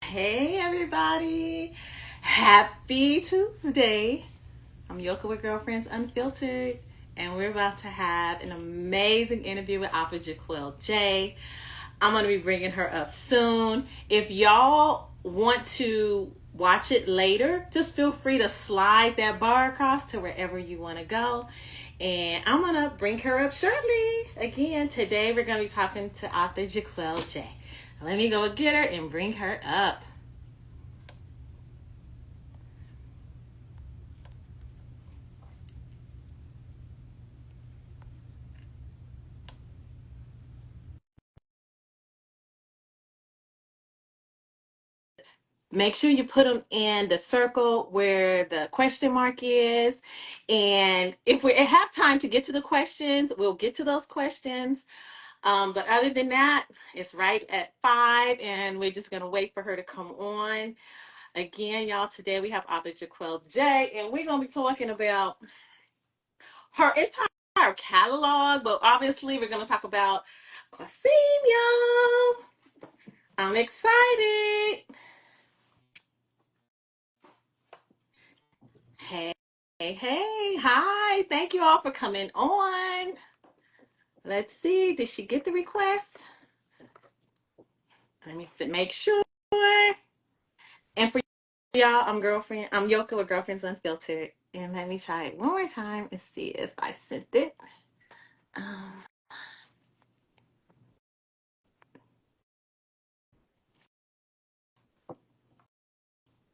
Hey everybody! Happy Tuesday! I'm Yoka with Girlfriends Unfiltered, and we're about to have an amazing interview with author Jahquel J. I'm going to be bringing her up soon. If y'all want to watch it later, just feel free to slide that bar across to wherever you want to go. And I'm going to bring her up shortly. Again, today we're going to be talking to author Jahquel J. Let me go get her and bring her up. Make sure you put them in the circle where the question mark is. And if we have time to get to the questions, we'll get to those questions. But other than that, it's right at 5, and we're just going to wait for her to come on. Again, y'all, today we have author Jahquel J, and we're going to be talking about her entire catalog, but obviously we're going to talk about Qasim, y'all. I'm excited. Hey, hey, hi. Thank you all for coming on. Let's see. Did she get the request? Let me see, make sure. And for y'all, I'm Yoka with Girlfriends Unfiltered. And let me try it one more time and see if I sent it. Um,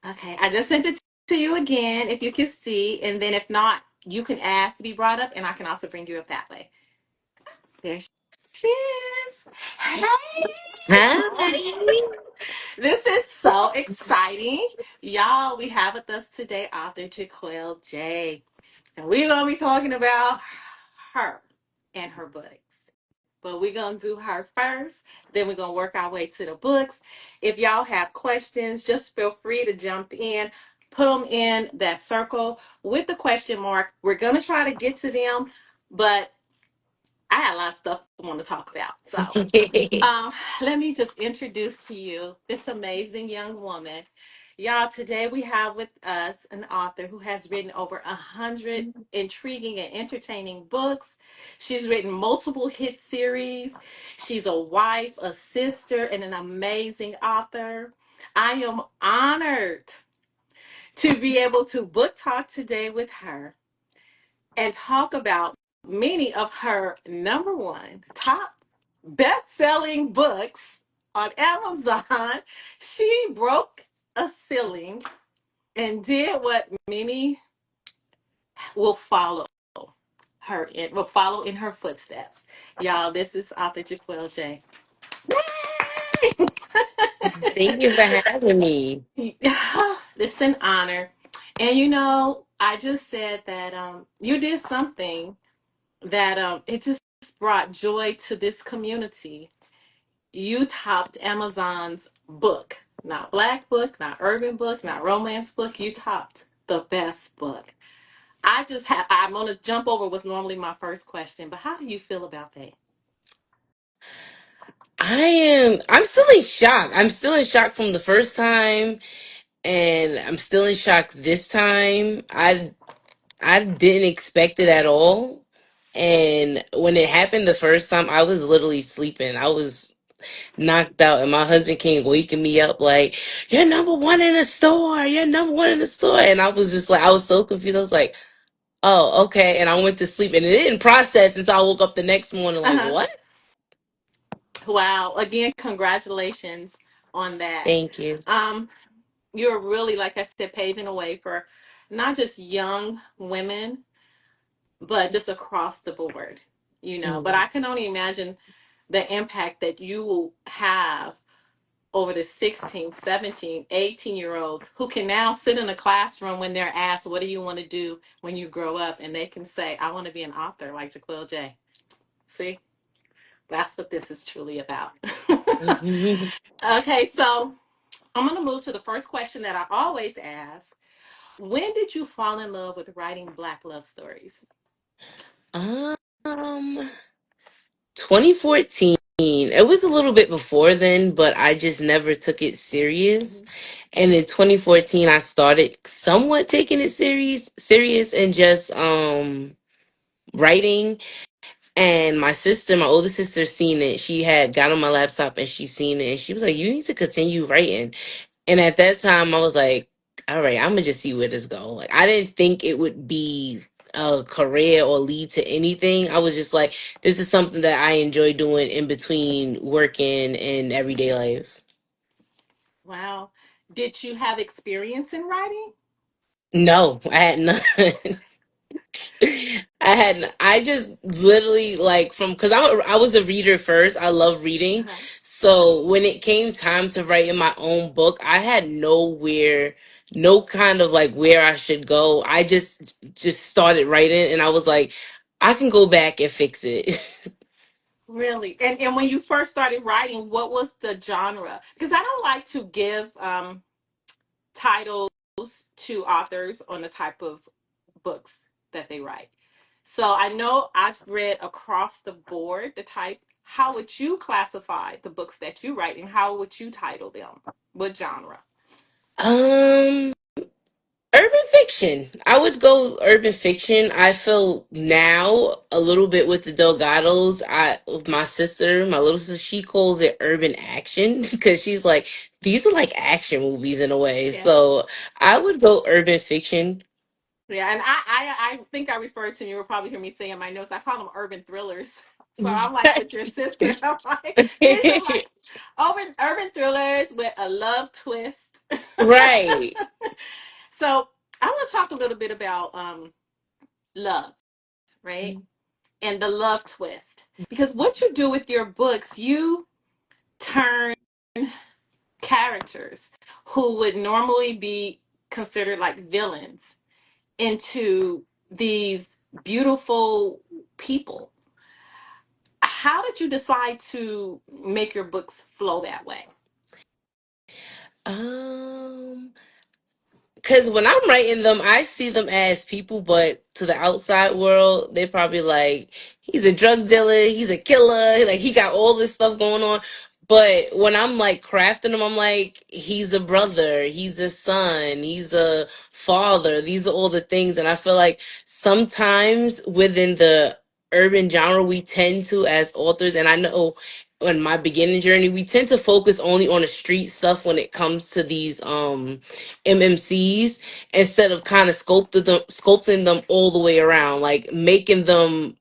okay, I just sent it to you again if you can see. And then if not, you can ask to be brought up, and I can also bring you up that way. There she is. Hey! Hi. This is so exciting. Y'all, we have with us today author Jahquel J. And we're going to be talking about her and her books. But we're going to do her first. Then we're going to work our way to the books. If y'all have questions, just feel free to jump in. Put them in that circle with the question mark. We're going to try to get to them. But I had a lot of stuff I want to talk about. So um, let me just introduce to you this amazing young woman. Y'all, today we have with us an author who has written over 100 intriguing and entertaining books. She's written multiple hit series. She's a wife, a sister, and an amazing author. I am honored to be able to book talk today with her and talk about many of her number one top best-selling books on Amazon. She broke a ceiling and did what many will follow will follow in her footsteps. Y'all, this is author Jahquel J. Thank you for having me. It's an honor. And I just said that you did something that it just brought joy to this community. You topped Amazon's book, not black book, not urban book, not romance book. You topped the best book. I'm going to jump over what's normally my first question, but how do you feel about that? I'm still in shock. I'm still in shock from the first time, and I'm still in shock this time. I didn't expect it at all. And when it happened the first time, I was literally sleeping. I was knocked out, and my husband came waking me up like, "You're number one in the store. You're number one in the store." And I was just like, I was so confused. I was like, "Oh, okay." And I went to sleep, and it didn't process until I woke up the next morning. Like, Uh-huh. what? Wow. Again, congratulations on that. Thank you. Um, you're really, like I said, paving the way for not just young women, but just across the board, But Mhm. I can only imagine the impact that you will have over the 16, 17, 18 year olds who can now sit in a classroom when they're asked, what do you want to do when you grow up? And they can say, I want to be an author like Jahquel J. See, that's what this is truly about. Okay, so I'm going to move to the first question that I always ask. When did you fall in love with writing Black love stories? um 2014. It was a little bit before then, but I just never took it serious. Mhm. And in 2014, I started somewhat taking it serious, and just writing. And my sister, my older sister, seen it. She had got on my laptop and she seen it, and she was like, "You need to continue writing." And at that time, I was like, "All right, I'm gonna just see where this go." Like, I didn't think it would be a career or lead to anything. I was just like, "This is something that I enjoy doing in between working and everyday life." Wow. Did you have experience in writing? No, I had none. I just literally like from because I was a reader first. I love reading. Uh-huh. So when it came time to writing my own book, I had no kind of like where I should go. I just started writing, and I was like, I can go back and fix it. Really? And when you first started writing, what was the genre? Because I don't like to give titles to authors on the type of books that they write. So I know I've read across the board the type. How would you classify the books that you write, and how would you title them? What genre? um Urban fiction. I would go urban fiction. I feel now a little bit with the Delgados. With my sister, my little sister, she calls it urban action because she's like, these are like action movies in a way. Yeah. So I would go urban fiction. Yeah, and I think I referred to, you will probably hear me say in my notes, I call them urban thrillers. So I'm like with your sister. I'm like, these are like urban thrillers with a love twist. Right. So I want to talk a little bit about love, right? And the love twist. Because what you do with your books, you turn characters who would normally be considered like villains into these beautiful people. How did you decide to make your books flow that way? Um Because when I'm writing them, I see them as people, but to the outside world, they're probably like, he's a drug dealer, he's a killer, like he got all this stuff going on. But when I'm like crafting them, I'm like, he's a brother, he's a son, he's a father. These are all the things. And I feel like sometimes within the urban genre, we tend to, as authors, and I know in my beginning journey, we tend to focus only on the street stuff when it comes to these MMCs, instead of kind of sculpting them all the way around, like making them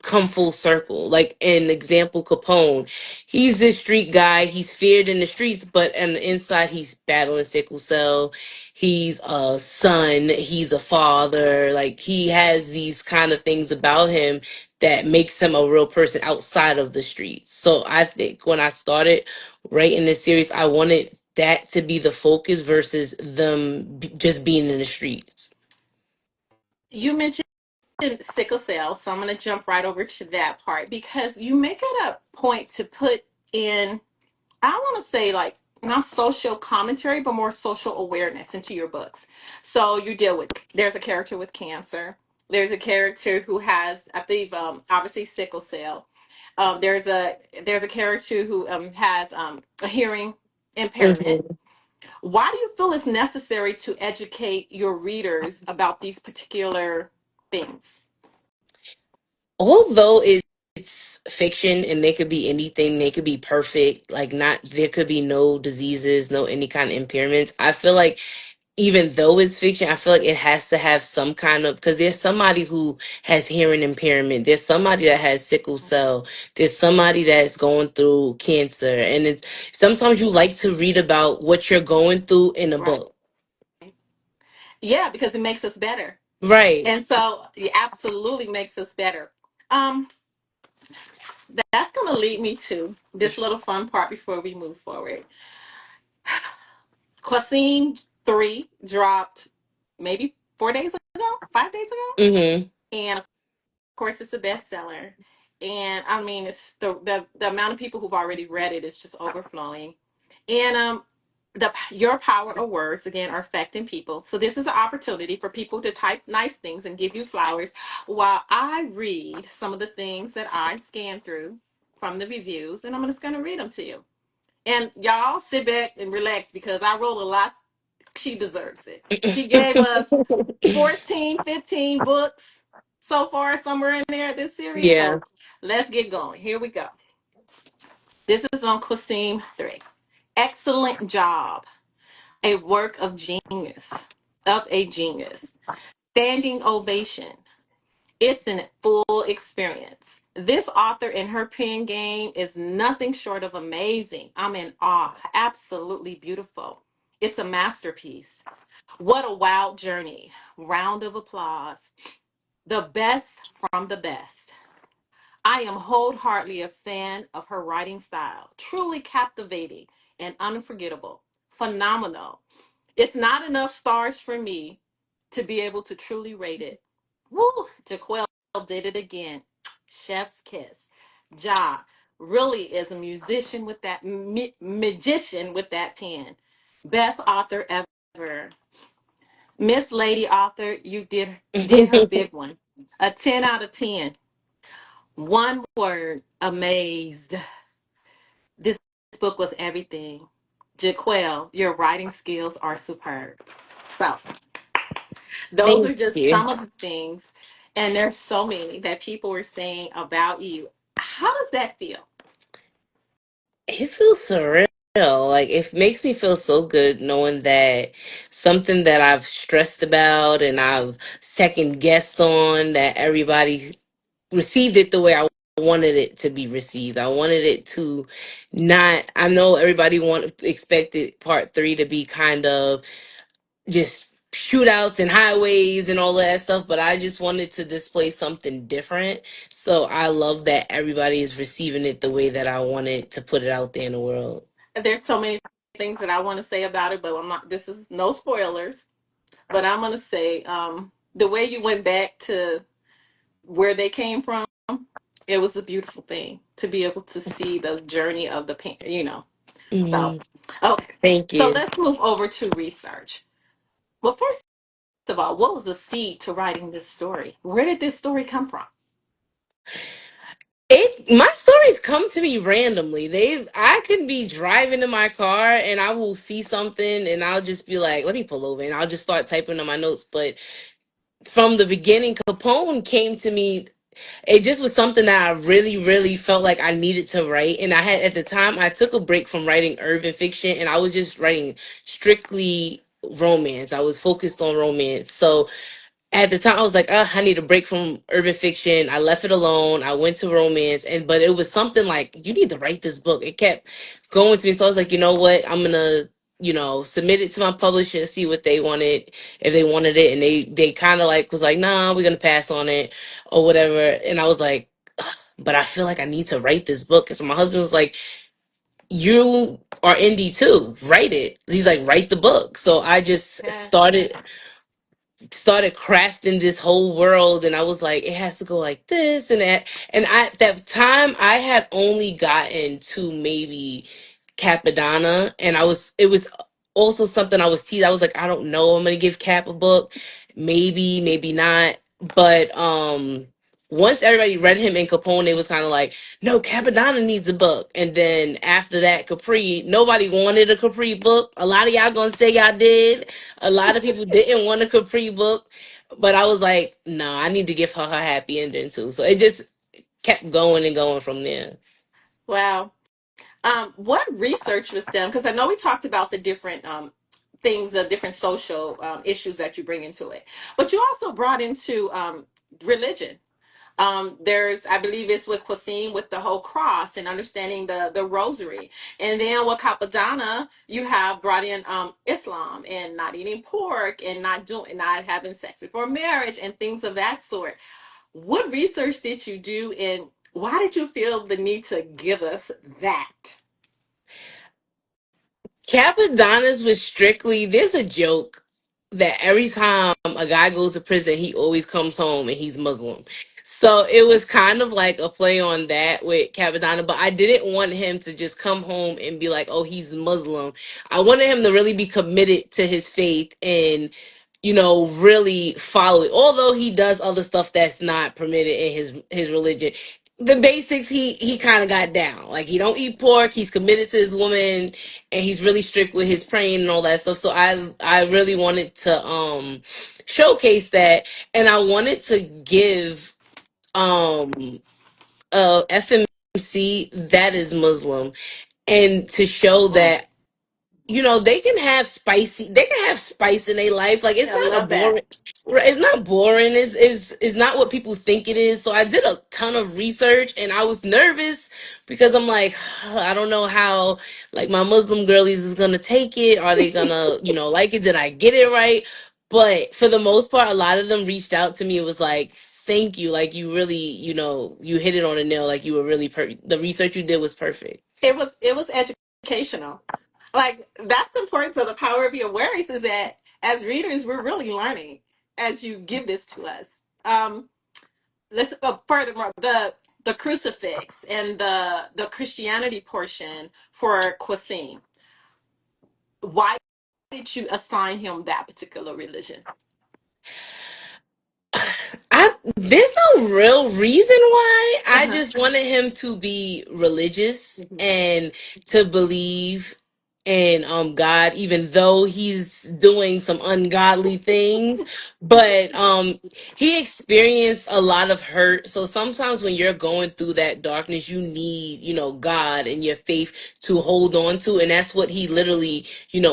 come full circle. Like an example, Capone. He's this street guy. He's feared in the streets, but on the inside, he's battling sickle cell. He's a son. He's a father. Like he has these kind of things about him that makes him a real person outside of the streets. So I think when I started writing this series, I wanted that to be the focus versus them just being in the streets. You mentioned sickle cell, so I'm going to jump right over to that part because you make it a point to put in, I want to say, like, not social commentary, but more social awareness into your books. So you deal with, there's a character with cancer. There's a character who has, I believe, obviously sickle cell. There's a character who has a hearing impairment. Mhm. Why do you feel it's necessary to educate your readers about these particular things? Although it's fiction and they could be anything, they could be perfect, like not there could be no diseases, no any kind of impairments. I feel like even though it's fiction, I feel like it has to have some kind of, because there's somebody who has hearing impairment, there's somebody that has sickle cell, there's somebody that's going through cancer, and it's sometimes you like to read about what you're going through in a Right. book. Yeah, because it makes us better. Right. And so it absolutely makes us better. Um, that's going to lead me to this little fun part before we move forward. Quasim 3 dropped maybe 4 days ago, 5 days ago. Mm-hmm. And of course, it's a bestseller. And I mean, it's the amount of people who've already read it is just overflowing. And your power of words again are affecting people. So this is an opportunity for people to type nice things and give you flowers while I read some of the things that I scan through from the reviews, and I'm just going to read them to you. And y'all sit back and relax because I wrote a lot. She deserves it. She gave us 14, 15 books so far, somewhere in there, this series. Yeah. So let's get going. Here we go. This is on Qasim 3. Excellent job. A work of genius. Of a genius. Standing ovation. It's an full experience. This author and her pen game is nothing short of amazing. I'm in awe. Absolutely beautiful. It's a masterpiece. What a wild journey. Round of applause. The best from the best. I am wholeheartedly a fan of her writing style. Truly captivating and unforgettable. Phenomenal. It's not enough stars for me to be able to truly rate it. Woo! Jaquel did it again. Chef's kiss. Ja really is a musician with that magician with that pen. Best author ever. Miss Lady Author, you did her big one. A 10 out of 10. One word, amazed. This book was everything. Jaquel, your writing skills are superb. So, those Thank are just you. some of the things, and there's so many that people were saying about you. How does that feel? It feels surreal. Like it makes me feel so good knowing that something that I've stressed about and I've second guessed on, that everybody received it the way I wanted it to be received. I wanted it to not. I know everybody expected part three to be kind of just shootouts and highways and all of that stuff, but I just wanted to display something different. So I love that everybody is receiving it the way that I wanted to put it out there in the world. There's so many things that I want to say about it, but I'm not. This is no spoilers. But I'm gonna say the way you went back to where they came from. It was a beautiful thing to be able to see the journey of the pain. So, Hmm. okay. Thank So you. let's move over to research. Well, first of all, what was the seed to writing this story? Where did this story come from? My stories come to me randomly. I could be driving in my car and I will see something and I'll just be like, let me pull over and I'll just start typing on my notes. But from the beginning, Capone came to me. It just was something that I really, really felt like I needed to write. And I had, at the time, I took a break from writing urban fiction and I was just writing strictly romance. I was focused on romance. So at the time I was like, I need a break from urban fiction. I left it alone. I went to romance, and but it was something like, you need to write this book. It kept going to me. So I was like, you know what? I'm gonna, submit it to my publisher and see what they wanted, if they wanted it. And they kind of like was like, nah, we're gonna pass on it or whatever. And I was like, "Ugh, but I feel like I need to write this book. And so my husband was like, you are indie too. Write it. He's like, write the book. So I just Yes. started crafting this whole world, and I was like, it has to go like this and that. And at that time I had only gotten to maybe Capadonna, and it was also something I was teased. I was like, I don't know, I'm gonna give Cap a book, maybe not. But once everybody read him in Capone, it was kind of like, no, Capadonna needs a book. And then after that, Capri, nobody wanted a Capri book. A lot of y'all gonna say y'all did. A lot of people didn't want a Capri book. But I was like, no, I need to give her her happy ending too. So it just kept going and going from there. Wow. What research was done? Because I know we talked about the different things, the different social issues that you bring into it, but you also brought into religion. There's, I believe it's with Kwasim with the whole cross and understanding the rosary, and then with Capadonna, you have brought in Islam and not eating pork and not having sex before marriage and things of that sort. What research did you do, and why did you feel the need to give us that? Capadonna's was strictly, there's a joke that every time a guy goes to prison, he always comes home and he's Muslim. So it was kind of like a play on that with Capadonna, but I didn't want him to just come home and be like, oh, he's Muslim. I wanted him to really be committed to his faith and, really follow it. Although he does other stuff that's not permitted in his religion. the basics he kind of got down. Like he don't eat pork, he's committed to his woman, and he's really strict with his praying and all that stuff. So I really wanted to showcase that, and I wanted to give FMC that is Muslim, and to show Mm. that they can have spice in their life. Like it's Yeah, I not a love that. boring, right, it's not boring. Is not what people think it is. So I did a ton of research, and I was nervous because I'm like, I don't know how like my Muslim girlies is gonna take it. Are they gonna like it? Did I get it right? But for the most part, a lot of them reached out to me. It was like, thank you, like you really, you hit it on the nail. Like you were really the research you did was perfect. It was educational. Like that's important. So the power of your words is that as readers, we're really learning as you give this to us. Let's furthermore the crucifix and the Christianity portion for Kwasim. Why did you assign him that particular religion? There's no real reason why. I Uh-huh. just wanted him to be religious Mhm. and to believe in God, even though he's doing some ungodly things. But he experienced a lot of hurt. So sometimes when you're going through that darkness, you need, God and your faith to hold on to. And that's what he literally,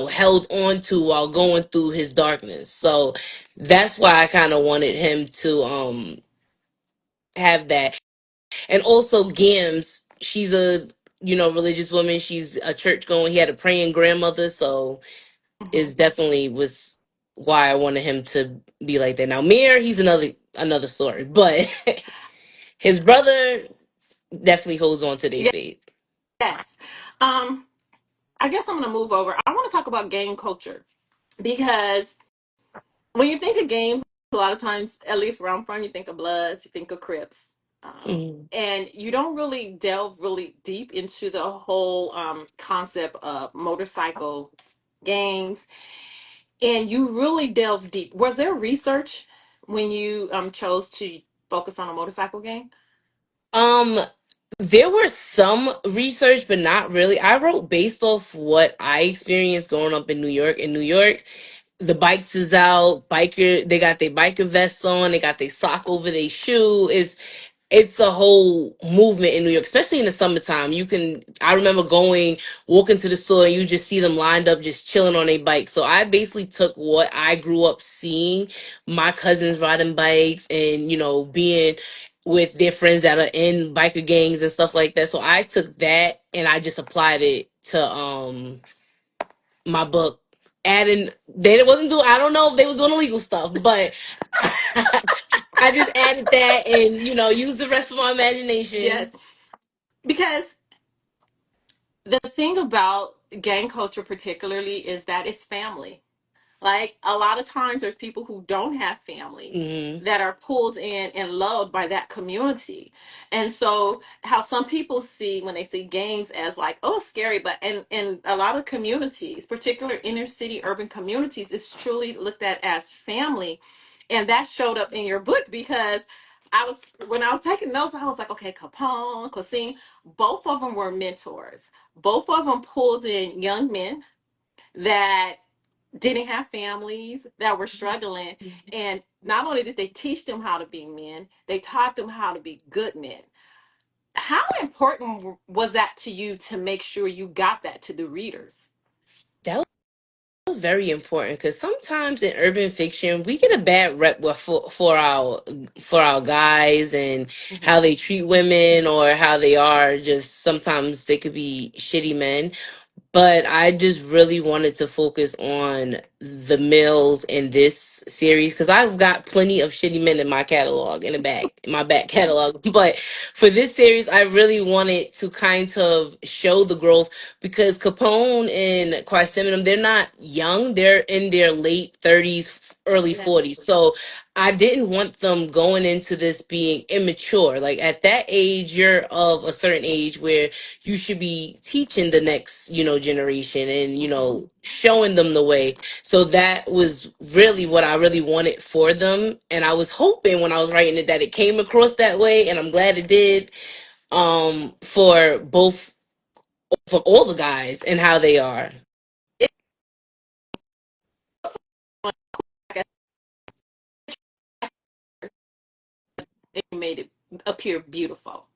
held on to while going through his darkness. So that's why I kind of wanted him to have that. And also Gims, she's a religious woman. She's a church going. He had a praying grandmother, so Mhm. it definitely was why I wanted him to be like that. Now Mir, he's another story, but his brother definitely holds on to their faith. Yes. Um, I guess I'm gonna move over. I want to talk about game culture because when you think of games, a lot of times, at least where I'm from, you think of Bloods, you think of Crips, Mhm. and you don't really delve really deep into the whole concept of motorcycle gangs. And you really delve deep. Was there research when you chose to focus on a motorcycle gang? Um, there were some research, but not really. I wrote based off what I experienced growing up in New York. In New York, the bikes is out, they got their biker vests on, they got their sock over their shoe. It's a whole movement in New York, especially in the summertime. I remember walking to the store, and you just see them lined up, just chilling on their bikes. So I basically took what I grew up seeing, my cousins riding bikes and, being with their friends that are in biker gangs and stuff like that. So I took that and I just applied it to, my book. Adding, they wasn't doing, I don't know if they was doing illegal stuff, but I just added that and used the rest of my Yes, imagination. because the thing about gang culture, particularly, is that it's family. Like a lot of times, there's people who don't have family Hmm. that are pulled in and loved by that community. And so, how some people see when they see gangs as like, oh, scary, but in a lot of communities, particular inner city urban communities, it's truly looked at as family. And that showed up in your book because when I was taking notes, I was like, okay, Capone, Qasim, both of them were mentors. Both of them pulled in young men that didn't have families, that were struggling. And not only did they teach them how to be men, they taught them how to be good men. How important was that to you to make sure you got that to the readers? That was very important because sometimes in urban fiction we get a bad rep for our guys and Mhm. how they treat women or how they are just sometimes they could be shitty men. But I just really wanted to focus on the males in this series because I've got plenty of shitty men in my catalog in my back catalog. But for this series, I really wanted to kind of show the growth because Capone and Quasiminum, they're not young; they're in their late 30s, early Yes. 40s. So I didn't want them going into this being immature. Like at that age, you're of a certain age where you should be teaching the next generation and Mhm. showing them the way. So that was really what I really wanted for them. And I was hoping when I was writing it that it came across that way. And I'm glad it did. For both, for all the guys and how they are. It, like it made it appear beautiful.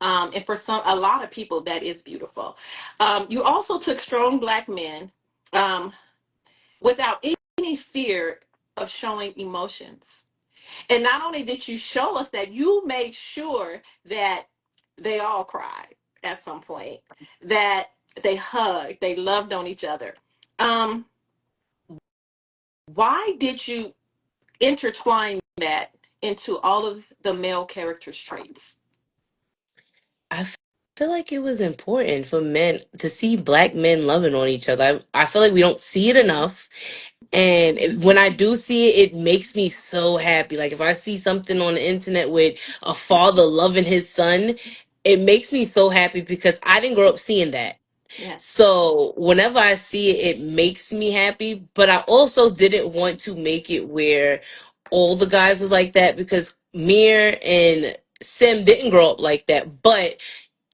And for a lot of people, that is beautiful. You also took strong black men um, without any fear of showing emotions. And not only did you show us that, you made sure that they all cried at some point, that they hugged, they loved on each other. Um, why did you intertwine that into all of the male characters' traits? I feel like it was important for men to see black men loving on each other. I feel like we don't see it enough. And when I do see it, it makes me so happy. Like if I see something on the internet with a father loving his son, it makes me so happy because I didn't grow up seeing that. Yes. So whenever I see it, it makes me happy. But I also didn't want to make it where all the guys was like that because Mir and Sim didn't grow up like that. But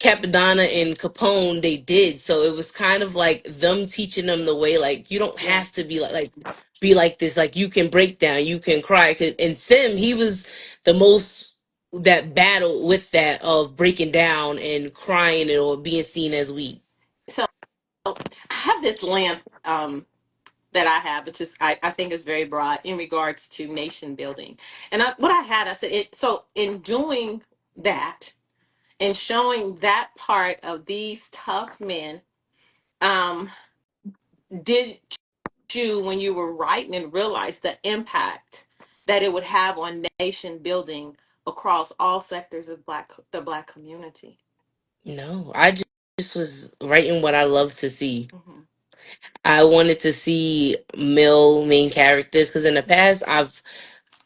Capadonna and Capone, they did. So it was kind of like them teaching them the way, like, you don't have to Yes. be like be like this. Like you can break down, you can cry. 'Cause, and Sim, he was the most that battle with that of breaking down and crying or being seen as weak. So I have this lens that I have, which is I think is very broad in regards to nation building. And what I had, I said it. So in doing that and showing that part of these tough men, um, did you, when you were writing, and realize the impact that it would have on nation building across all sectors of the black community? No, just was writing what I love to see. Hmm. I wanted to see male main characters because in the past I've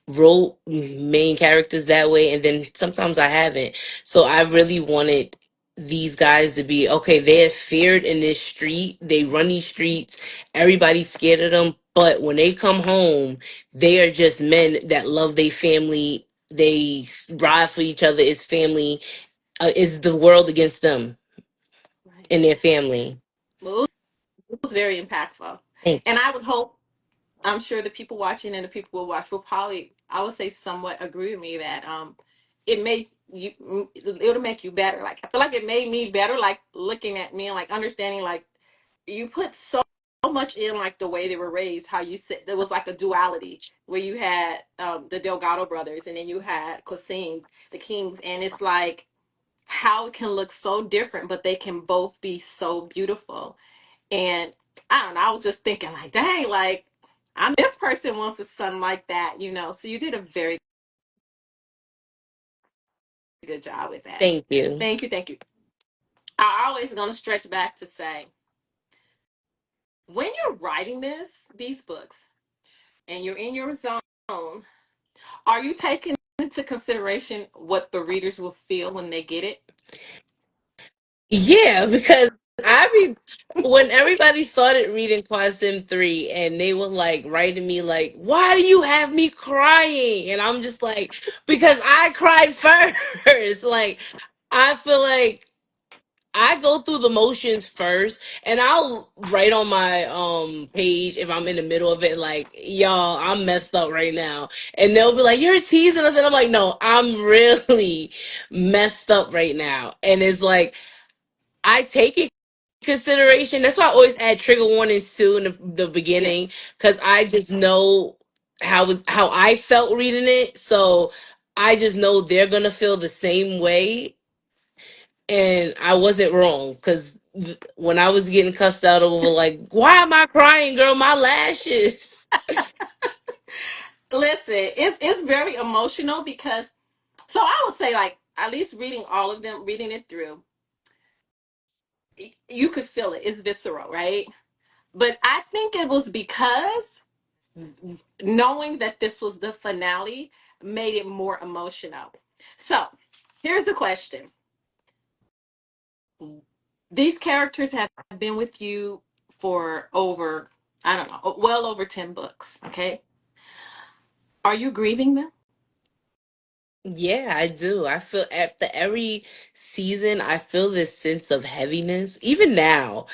wrote main characters that way, and then sometimes I haven't. So I really wanted these guys to be okay. They're feared in this street. They run these streets. Everybody's scared of them. But when they come home, they are just men that love their family. They ride for each other as family. Is the world against them Right. and their family? Well, it was very impactful. Thank And I would hope, I'm sure the people watching and the people who will watch will probably, I would say, somewhat agree with me that it made you, it'll make you better. Like I feel like it made me better, like looking at me and like understanding, like you put so much in, like the way they were raised, how you said there was like a duality where you had the Delgado brothers and then you had Cosim, the Kings, and it's like how it can look so different, but they can both be so beautiful. And I don't know, I was just thinking like, dang, like I'm this person wants a son like that, you know. So you did a very good job with that. thank you. Thank you, thank you. I always gonna stretch back to say, when you're writing these books, and you're in your zone, are you taking into consideration what the readers will feel when they get it? Yeah, because I mean, when everybody started reading Quasim 3 and they were like writing me like, why do you have me crying? And I'm just like, because I cried first. Like, I feel like I go through the motions first and I'll write on my page if I'm in the middle of it like, y'all, I'm messed up right now. And they'll be like, you're teasing us. And I'm like, no, I'm really messed up right now. And it's like I take it consideration. That's why I always add trigger warnings too in the beginning Yes. because I just know how I felt reading it. So I just know they're gonna feel the same way, and I wasn't wrong because when I was getting cussed out over like, why am I crying, girl? My lashes. Listen, it's very emotional because, so I would say, like, at least reading all of them, reading it through, you could feel it. It's visceral, right? But I think it was because knowing that this was the finale made it more emotional. So here's the question: these characters have been with you for over, I don't know, well over 10 books. Okay. Are you grieving them? Yeah, I do. I feel after every season, I feel this sense of heaviness. Even now,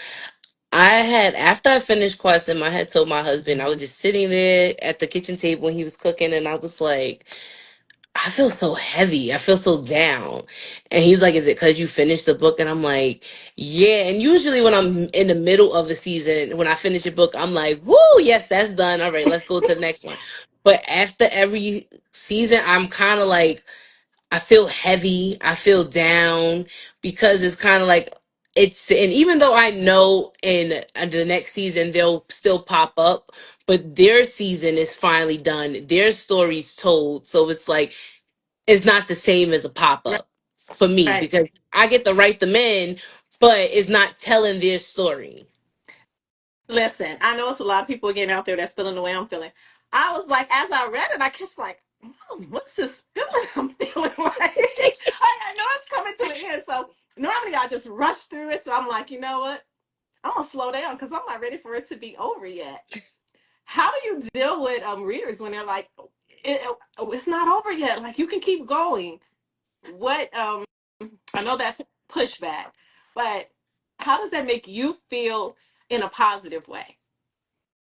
I had after I finished Quest, I had told my husband I was just sitting there at the kitchen table when he was cooking, and I was like, I feel so heavy. I feel so down. And he's like, is it because you finished the book? And I'm like, yeah. And usually when I'm in the middle of the season, when I finish a book, I'm like, woo, yes, that's done. All right, let's go to the next one. But after every season, I'm kind of like, I feel heavy. I feel down because it's kind of like and even though I know in the next season they'll still pop up, but their season is finally done. Their story's told. So it's like, it's not the same as a pop up for me Right. because I get to write them in, but it's not telling their story. Listen, I know it's a lot of people getting out there that's feeling the way I'm feeling. I was like, as I read it, I kept like, what's this feeling I'm feeling like? I know it's coming to an end. So normally I just rush through it. So I'm like, you know what? I'm gonna slow down because I'm not ready for it to be over yet. How do you deal with readers when they're like, it's not over yet? Like you can keep going. What I know that's pushback, but how does that make you feel in a positive way?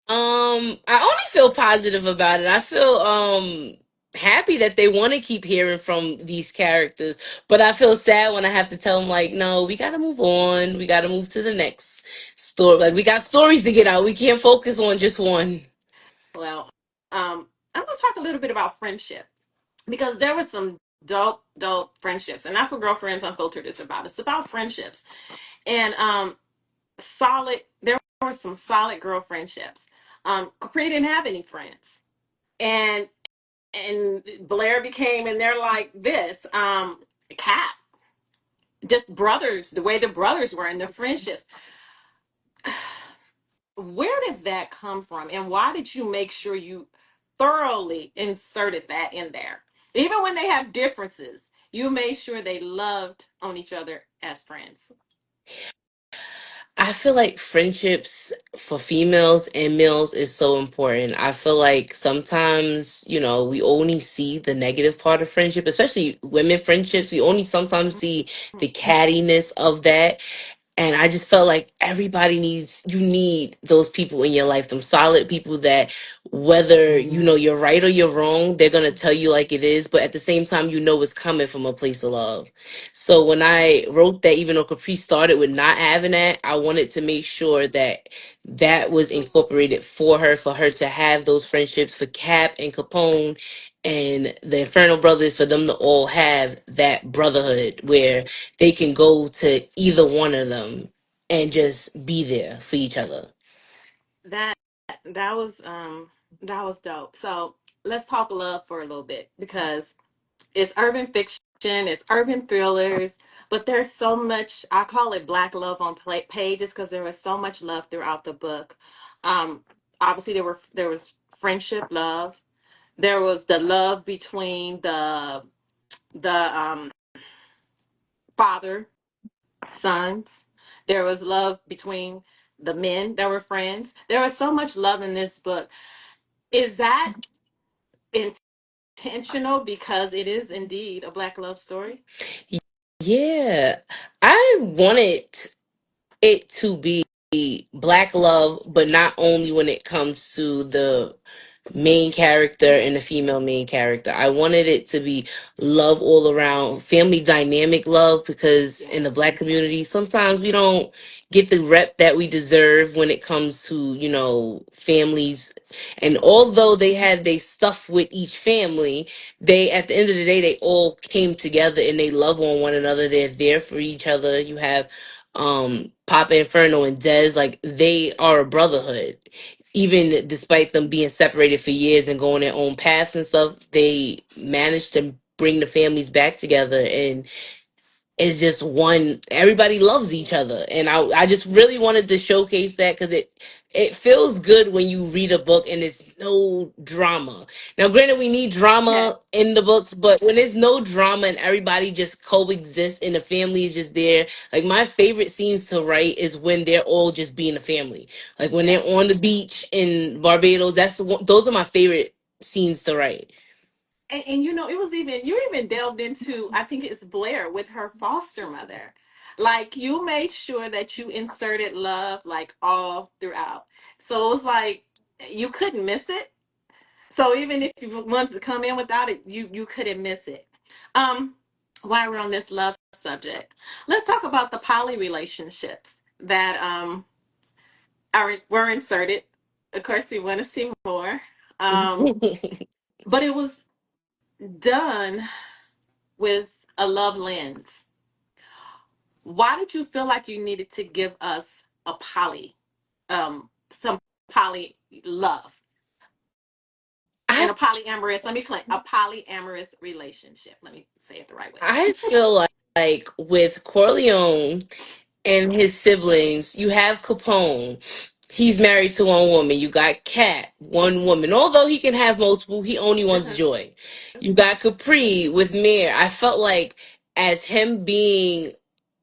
I only feel positive about it. I feel happy that they want to keep hearing from these characters, but I feel sad when I have to tell them like, no, we got to move on. We got to move to the next story. Like we got stories to get out. We can't focus on just one. Well, I'm gonna talk a little bit about friendship because there were some dope friendships, and that's what Girlfriends Unfiltered is about. It's about friendships and solid. There were some solid girl friendships. Capri didn't have any friends, and Blair became, and they're like this. Cat, just brothers. The way the brothers were and the friendships. Where did that come from, and why did you make sure you thoroughly inserted that in there? Even when they have differences, you made sure they loved on each other as friends. I feel like friendships for females and males is so important. I feel like sometimes, we only see the negative part of friendship, especially women friendships. We only sometimes see the cattiness of that. And I just felt like you need those people in your life, them solid people that whether, you're right or you're wrong, they're going to tell you like it is. But at the same time, it's coming from a place of love. So when I wrote that, even though Caprice started with not having that, I wanted to make sure that that was incorporated for her to have those friendships for Cap and Capone and the Infernal Brothers, for them to all have that brotherhood where they can go to either one of them and just be there for each other. That that was that was dope. So let's talk love for a little bit because it's urban fiction, it's urban thrillers, but there's so much. I call it black love on pages because there was so much love throughout the book. Um, Obviously there was friendship love. There was the love between the father sons. There was love between the men that were friends. There was so much love in this book. Is that intentional because it is indeed a black love story? Yeah, I wanted it to be black love, but not only when it comes to the main character and the female main character. I wanted it to be love all around, family dynamic love, because in the Yes. black community, sometimes we don't get the rep that we deserve when it comes to, families. And although they had they stuff with each family, they at the end of the day they all came together and they love on one another. They're there for each other. You have Papa Inferno and Dez, like they are a brotherhood even despite them being separated for years and going their own paths and stuff, they managed to bring the families back together. And it's just everybody loves each other. And I just really wanted to showcase that because it it feels good when you read a book and it's no drama. Now, granted, we need Yes. drama in the books, but when there's no drama and everybody just coexists and the family is just there, like my favorite scenes to write is when they're all just being a family. Like when they're Yeah. on the beach in Barbados, those are my favorite scenes to write. And you know, it was even you even delved into, I think it's Blair with her foster mother. Like you made sure that you inserted love like all throughout. So it was like you couldn't miss it. So even if you wanted to come in without it, you couldn't miss it. Um, while we're on this love subject, let's talk about the poly relationships that are were inserted. Of course, we want to see more. But it was done with a love lens. Why did you feel like you needed to give us a poly, some poly love I and a polyamorous? Let me claim a polyamorous relationship. Let me say it the right way. I feel like with Corleone and his siblings, you have Capone. He's married to one woman. You got Cat, one woman. Although he can have multiple, he only wants Uh-huh. Joy. You got Capri with Mare. I felt like as him being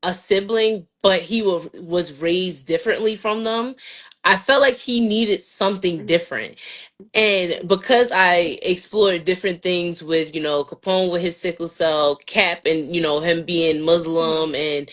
a sibling, but he was raised differently from them. I felt like he needed something Mhm. different. And because I explored different things with, Capone with his sickle cell, Cap and, him being Mhm. Muslim and,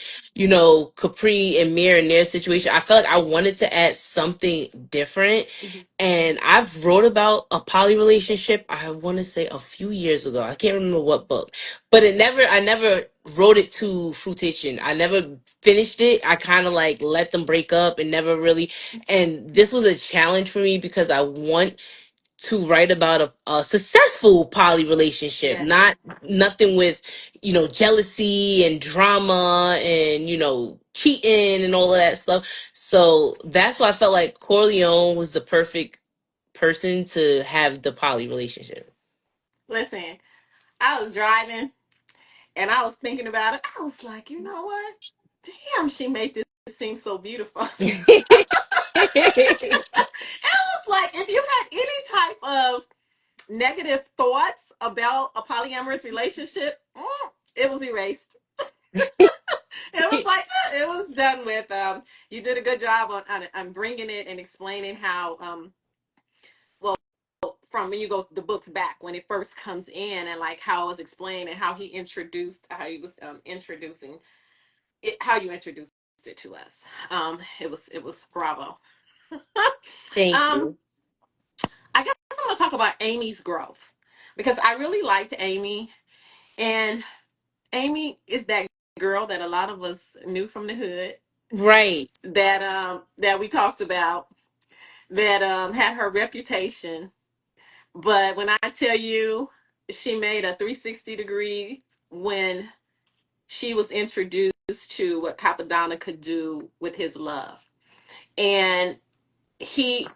Capri and Mir in their situation, I felt like I wanted to add something different. Mhm. And I've wrote about a poly relationship, I want to say a few years ago. I can't remember what book, but I never wrote it to fruition. I never finished it. I kind of like let them break up and never really, and this was a challenge for me because I want to write about a successful poly relationship, Yes. not nothing with jealousy and drama and cheating and all of that stuff. So that's why I felt like Corleone was the perfect person to have the poly relationship. Listen, I was driving and I was thinking about it. I was like, you know what? Damn, she made this seem so beautiful. I was like, if you had any type of negative thoughts about a polyamorous relationship, it was erased. It was like it was done with. You did a good job on bringing it and explaining how well, from when you go the books back when it first comes in and like how it was explained and how he was introducing it, how you introduced it to us. It was bravo. Thank um you. I guess I'm gonna talk about Amy's growth because I really liked Amy. And Amy is that girl that a lot of us knew from the hood Right. that we talked about that had her reputation. But when I tell you she made a 360 degree when she was introduced to what Capadonna could do with his love. And he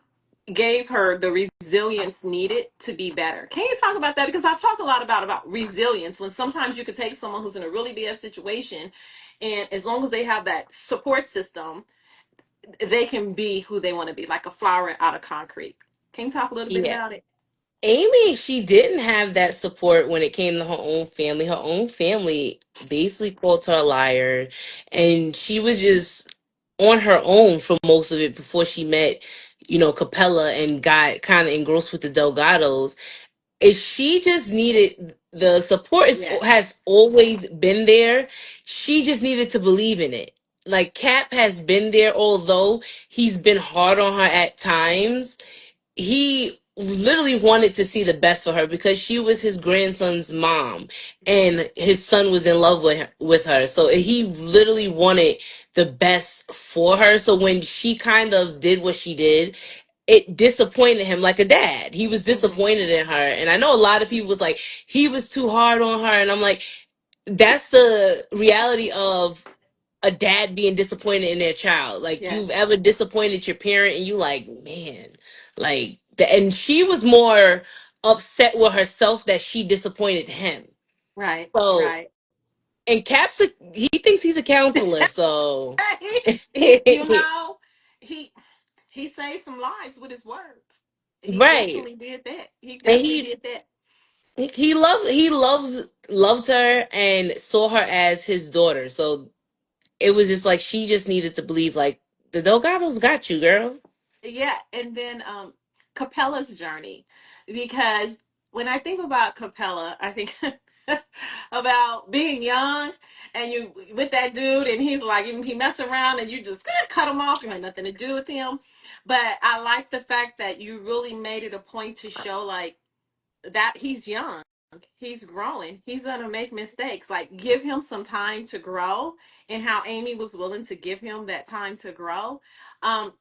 gave her the resilience needed to be better. Can you talk about that? Because I talk a lot about resilience when sometimes you could take someone who's in a really bad situation and as long as they have that support system, they can be who they want to be, like a flower out of concrete. Can you talk a little bit Yeah. about it? Amy, she didn't have that support when it came to her own family. Her own family basically called her a liar, and she was just on her own for most of it before she met, Capella and got kind of engrossed with the Delgados. If she just needed the support Yes. has always been there. She just needed to believe in it. Like Cap has been there, although he's been hard on her at times. He literally wanted to see the best for her because she was his grandson's mom and his son was in love with her, so he literally wanted the best for her. So when she kind of did what she did, it disappointed him like a dad. He was Mm-hmm. disappointed in her, and I know a lot of people was like he was too hard on her, and I'm like, that's the reality of a dad being disappointed in their child. Like you've Yes. ever disappointed your parent and you like, man, like and she was more upset with herself that she disappointed him. Right. So Right. and he thinks he's a counselor, so he, you know, he he saved some lives with his words. He Right. definitely did that. He And definitely did that. he loved her and saw her as his daughter. So it was just like she just needed to believe like the Delgados got you, girl. Yeah, and then Capella's journey, because when I think about Capella, I think about being young and you with that dude, and he's like he mess around and you just cut him off. You had nothing to do with him. But I like the fact that you really made it a point to show like that he's young, he's growing, he's gonna make mistakes. Like give him some time to grow, and how Amy was willing to give him that time to grow. Um,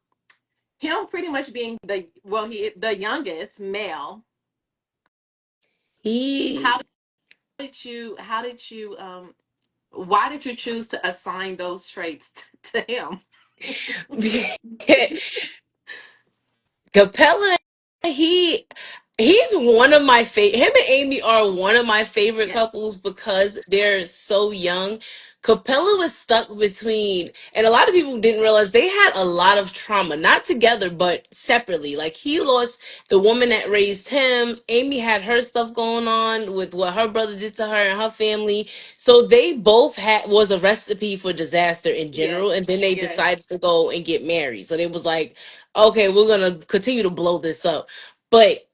him pretty much being the youngest male. How He did you why did you choose to assign those traits to him? Capella, he he's one of my favorite. Him and Amy are one of my favorite Yes. couples because they're so young. Capella was stuck between, and a lot of people didn't realize they had a lot of trauma, not together but separately. Like he lost the woman that raised him. Amy had her stuff going on with what her brother did to her and her family. So they both had was a recipe for disaster in general. Yes. And then they Yes. decided to go and get married. So they was like, okay, we're gonna continue to blow this up. But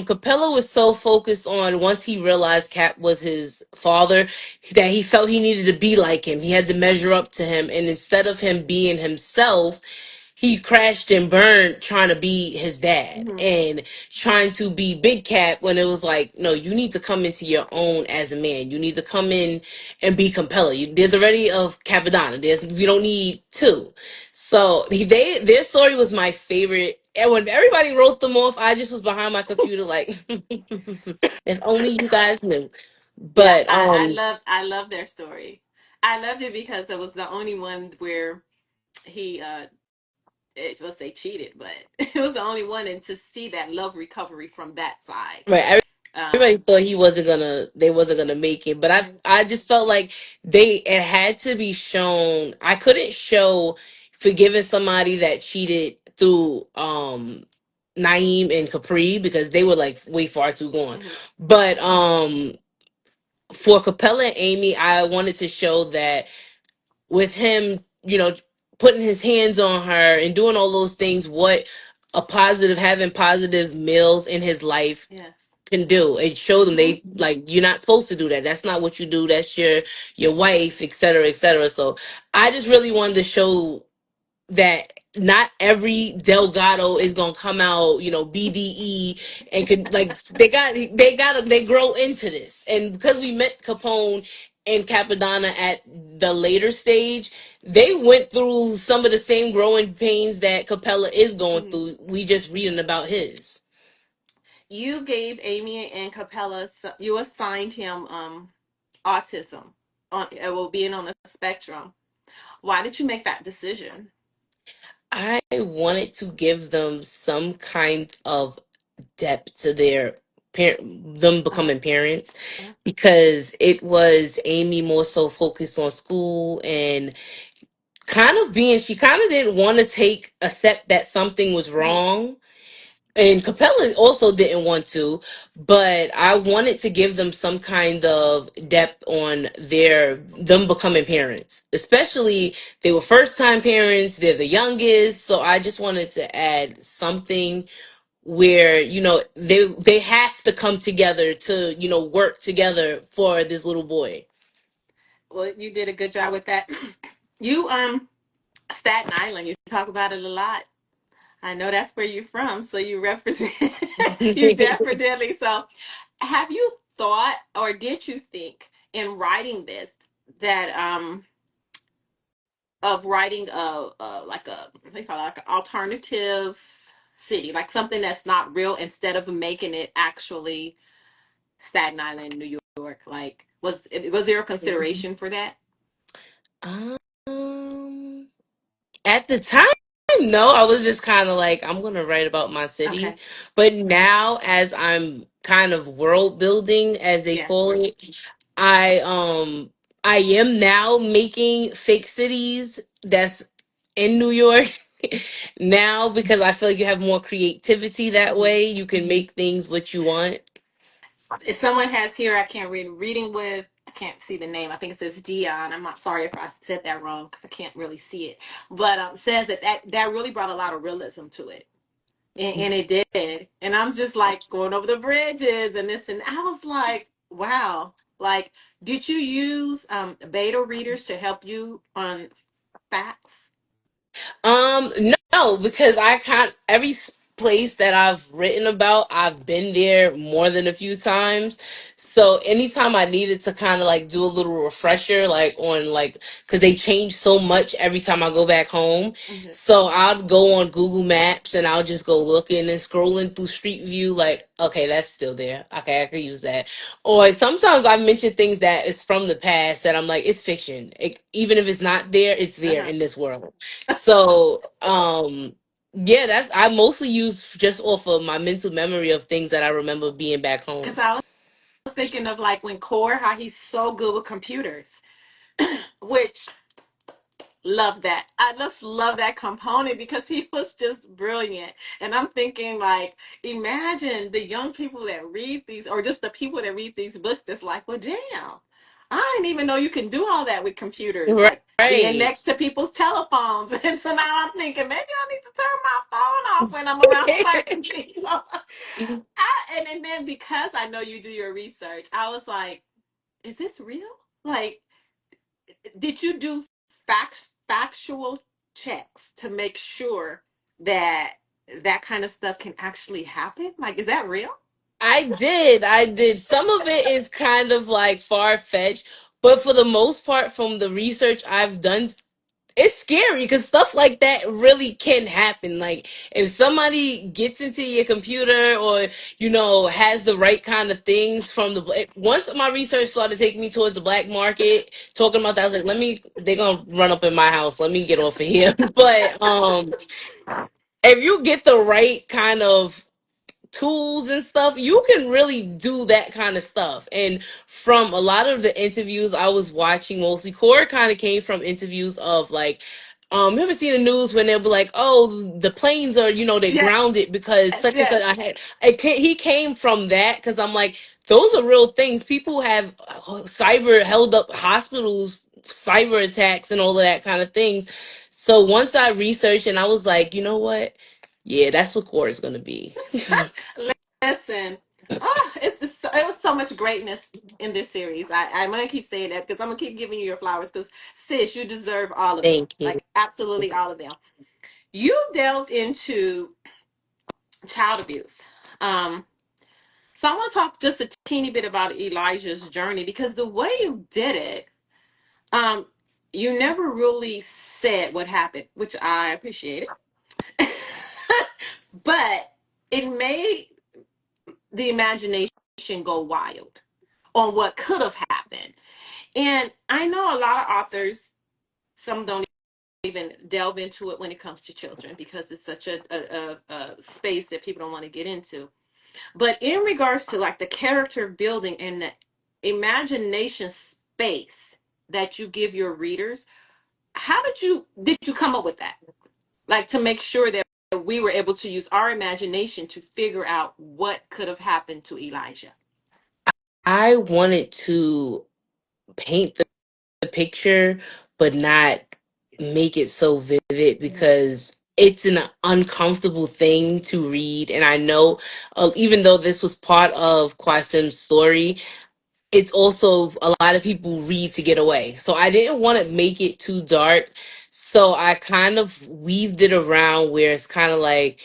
Capella was so focused on once he realized Cap was his father that he felt he needed to be like him. He had to measure up to him. And instead of him being himself, he crashed and burned trying to be his dad Hmm. and trying to be Big Cat when it was like, no, you need to come into your own as a man. You need to come in and be Capella. There's already of Capadonna. We don't need two. So their story was my favorite. And when everybody wrote them off, I just was behind my computer like, if only you guys knew. Yeah, But I love their story. I loved it because it was the only one where he let's say cheated, but it was the only one, and to see that love recovery from that side. right, everybody Um, thought they wasn't gonna make it, but I just felt like it had to be shown. I couldn't show forgiving somebody that cheated through Naeem and Capri because they were like way far too gone. mhm, But for Capella and Amy, I wanted to show that with him, putting his hands on her and doing all those things, what having positive males in his life yes. can do, and show them Hmm. they like you're not supposed to do that. That's not what you do. That's your wife, etc., etc. So I just really wanted to show that not every Delgado is gonna come out, BDE and could like they grow into this. And because we met Capone and Capadonna at the later stage, they went through some of the same growing pains that Capella is going Hmm. through. We just reading about his. You gave Amy and Capella, you assigned him autism, well, being on a spectrum. Why did you make that decision? I wanted to give them some kind of depth to their them Uh-huh. becoming parents, Uh-huh. because it was Amy more so focused on school and she kind of didn't want to take accept that something was Hmm. wrong, and Capella also didn't want to, but I wanted to give them some kind of depth on them becoming parents, especially they were first time parents, they're the youngest, so I just wanted to add something where they have to come together to work together for this little boy. Well, you did a good job with that. You Staten Island, you talk about it a lot. I know that's where you're from, so you represent you definitely. So, have you thought, or did you think in writing this, that of writing a like a what do you call it, like an alternative city, like something that's not real, instead of making it actually Staten Island, New York? Like, was there a consideration for that? um at the time, no, I was just kind of like, I'm gonna write about my city. Okay. But now, as I'm kind of world building, as they Yeah. call it, I um I am now making fake cities that's in New York. now because I feel like you have more creativity that Mhm. way. You can make things what you want. If someone has here, I can't read. Reading with, I can't see the name. I think it says Dion. I'm not sorry if I said that wrong because I can't really see it. But says that really brought a lot of realism to it. And it did. And I'm just like going over the bridges and this. And I was like, wow. Like, did you use beta readers to help you on facts? No, because I can't. Place that I've written about, I've been there more than a few times. So anytime I needed to kind of like do a little refresher, like on like, because they change so much every time I go back home. Mhm. So I'll go on Google Maps and I'll just go looking and scrolling through Street View, like, okay, that's still there. Okay, I could use that. Or sometimes I mention things that is from the past that I'm like, it's fiction. Even if it's not there, it's there Uh-huh. in this world. So, yeah, that's I mostly use just off of my mental memory of things that I remember being back Because home. I was thinking of like when Core, how he's so good with computers, which love that. I just love that component because he was just brilliant. And I'm thinking like, imagine the young people that read these, or just the people that read these books that's like, well, damn, I didn't even know you can do all that with computers, like being Right. next to people's telephones. And so now I'm thinking maybe I need to turn my phone off when I'm around certain people. And then because I know you do your research, I was like, is this real? Like, did you do factual checks to make sure that that kind of stuff can actually happen? Like, is that real? I did. Some of it is kind of like far fetched, but for the most part, from the research I've done, it's scary because stuff like that really can happen. Like if somebody gets into your computer or has the right kind of things from once my research started taking me towards the black market, talking about that, I was like, they're gonna run up in my house. Let me get off of here. But if you get the right kind of tools and stuff, you can really do that kind of stuff. And from a lot of the interviews I was watching, mostly Core kind of came from interviews of like, you ever seen the news when they'll be like, oh, the planes are, they're Yes, grounded because such and such. yes. He came from that because I'm like, those are real things. People have cyber held up hospitals, cyber attacks, and all of that kind of things. So once I researched and I was like, you know what? Yeah, that's what Core is gonna be. Listen, it was so much greatness in this series. I'm gonna keep saying that because I'm gonna keep giving you your flowers because sis, you deserve all of them, Thank you. like absolutely all of them. You delved into child abuse. Um, so I want to talk just a teeny bit about Elijah's journey because the way you did it, um, you never really said what happened, which I appreciated. But it made the imagination go wild on what could have happened. And I know a lot of authors, some don't even delve into it when it comes to children because it's such a space that people don't want to get into. But in regards to like the character building and the imagination space that you give your readers, how did you come up with that? Like to make sure that we were able to use our imagination to figure out what could have happened to Elijah. I wanted to paint the picture, but not make it so vivid Mhm. because it's an uncomfortable thing to read. And I know, even though this was part of Kwasim's story, it's also a lot of people read to get away. So I didn't want to make it too dark. So I kind of weaved it around where it's kind of like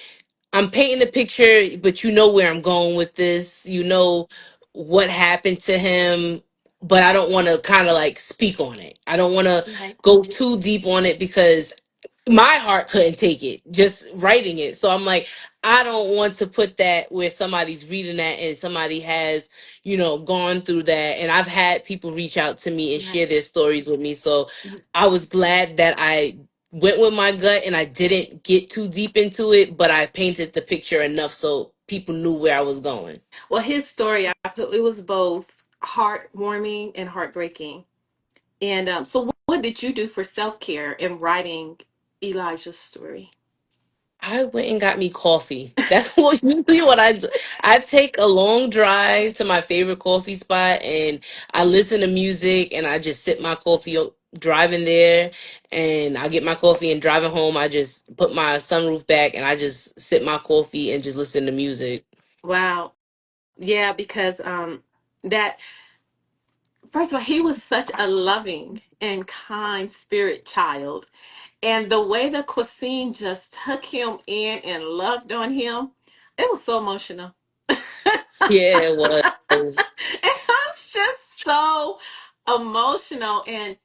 I'm painting a picture, but you know where I'm going with this. You know what happened to him, but I don't want to kind of like speak on it. I don't want to Right. go too deep on it because my heart couldn't take it just writing it. So I'm like, I don't want to put that where somebody's reading that and somebody has, gone through that. And I've had people reach out to me and share Right. their stories with me. So I was glad that I went with my gut and I didn't get too deep into it, but I painted the picture enough so people knew where I was going. Well, his story, I put it was both heartwarming and heartbreaking. And so, what did you do for self care in writing Elijah's story? I went and got me coffee. That's what usually what I do. I take a long drive to my favorite coffee spot and I listen to music and I just sip my coffee driving there, and I get my coffee and driving home I just put my sunroof back and I just sip my coffee and just listen to music. Wow. Yeah, because that first of all, he was such a loving and kind spirit child. And the way the cuisine just took him in and loved on him, it was so emotional. Yeah, it was. It was just so emotional. And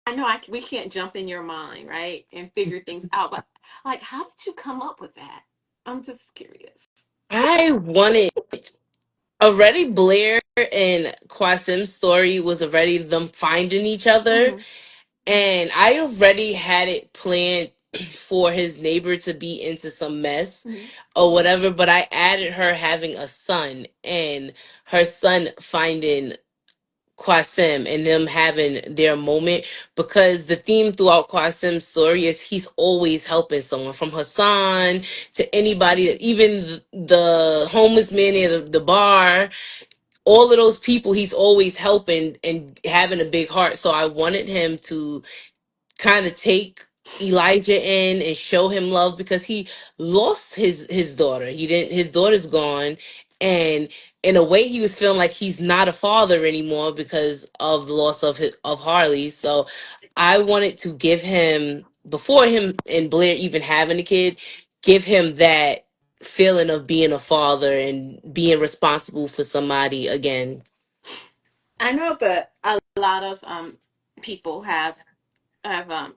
I know we can't jump in your mind, right? And figure things out. But like, how did you come up with that? I'm just curious. I wanted already Blair and Qasim's story was already them finding each other. Hmm. And I already had it planned for his neighbor to be into some mess Hmm. or whatever, but I added her having a son and her son finding Qasim and them having their moment, because the theme throughout Qasim's story is he's always helping someone, from Hassan to anybody, even the homeless man at the bar, all of those people he's always helping and having a big heart. So I wanted him to kind of take Elijah in and show him love, because he lost his daughter. He didn't his daughter's gone, and in a way he was feeling like he's not a father anymore because of the loss of Harley. So I wanted to give him, before him and Blair even having a kid, give him that feeling of being a father and being responsible for somebody again. I know, but a lot of people have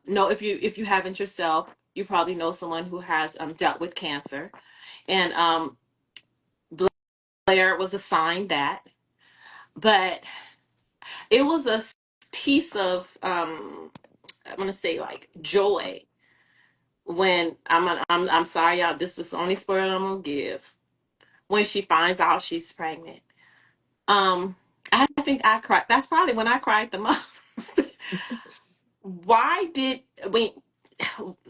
know, if you haven't yourself, you probably know someone who has dealt with cancer, and Blair was assigned that, but it was a piece of I'm gonna say like joy when I'm sorry y'all, this is the only spoiler I'm gonna give, when she finds out she's pregnant. I think I cried. That's probably when I cried the most. Why did we?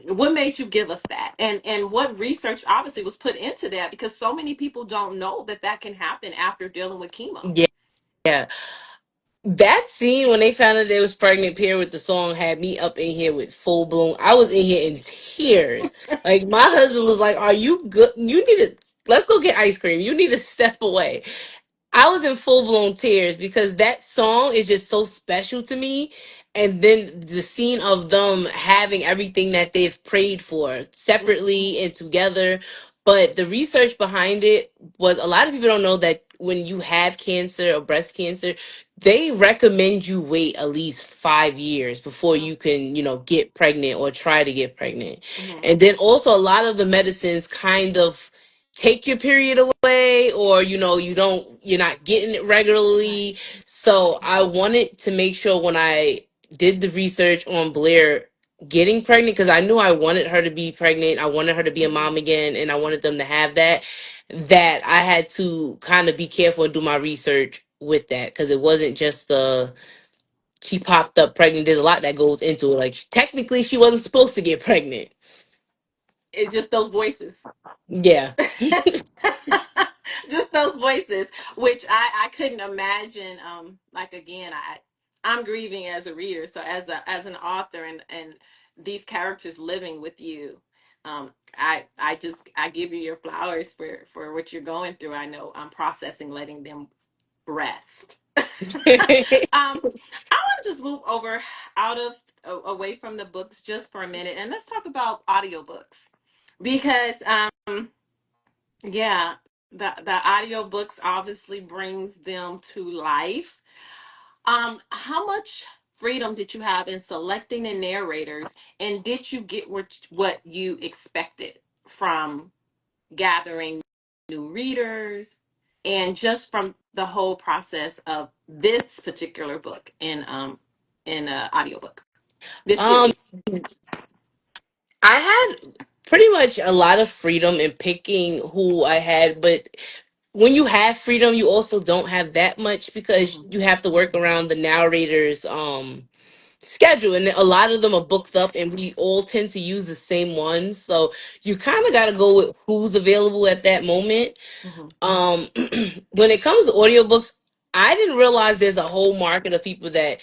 What made you give us that, and what research obviously was put into that, because so many people don't know that that can happen after dealing with chemo. Yeah. Yeah. That scene when they found out they was pregnant, paired with the song, had me up in here with full blown. I was in here in tears. Like my husband was like, "Are you good? You need to let's go get ice cream. You need to step away." I was in full blown tears because that song is just so special to me. And then the scene of them having everything that they've prayed for Mhm. separately and together. But the research behind it was, a lot of people don't know that when you have cancer or breast cancer, they recommend you wait at least 5 years before you can, get pregnant or try to get pregnant. Mhm. And then also a lot of the medicines kind of take your period away, or you're not getting it Right. regularly. So I wanted to make sure when I did the research on Blair getting pregnant, because I knew I wanted her to be pregnant, I wanted her to be a Mhm. mom again, and I wanted them to have that I had to kind of be careful and do my research with that, because it wasn't just she popped up pregnant. There's a lot that goes into it. Like, technically she wasn't supposed to get pregnant. It's just those voices. Yeah. Just those voices, which I couldn't imagine. Like again, I'm grieving as a reader, so as an author, and these characters living with you. I give you your flowers for what you're going through. I know I'm processing, letting them rest. I want to just move over out of away from the books just for a minute, and let's talk about audiobooks, because yeah, the audiobooks obviously brings them to life. How much freedom did you have in selecting the narrators, and did you get what you expected from gathering new readers, and just from the whole process of this particular book in audiobook, this um series? I had pretty much a lot of freedom in picking who I had, but when you have freedom, you also don't have that much, because Hmm. you have to work around the narrator's schedule, and a lot of them are booked up, and we all tend to use the same ones. So you kind of got to go with who's available at that moment. Hmm. um when it comes to audiobooks, I didn't realize there's a whole market of people that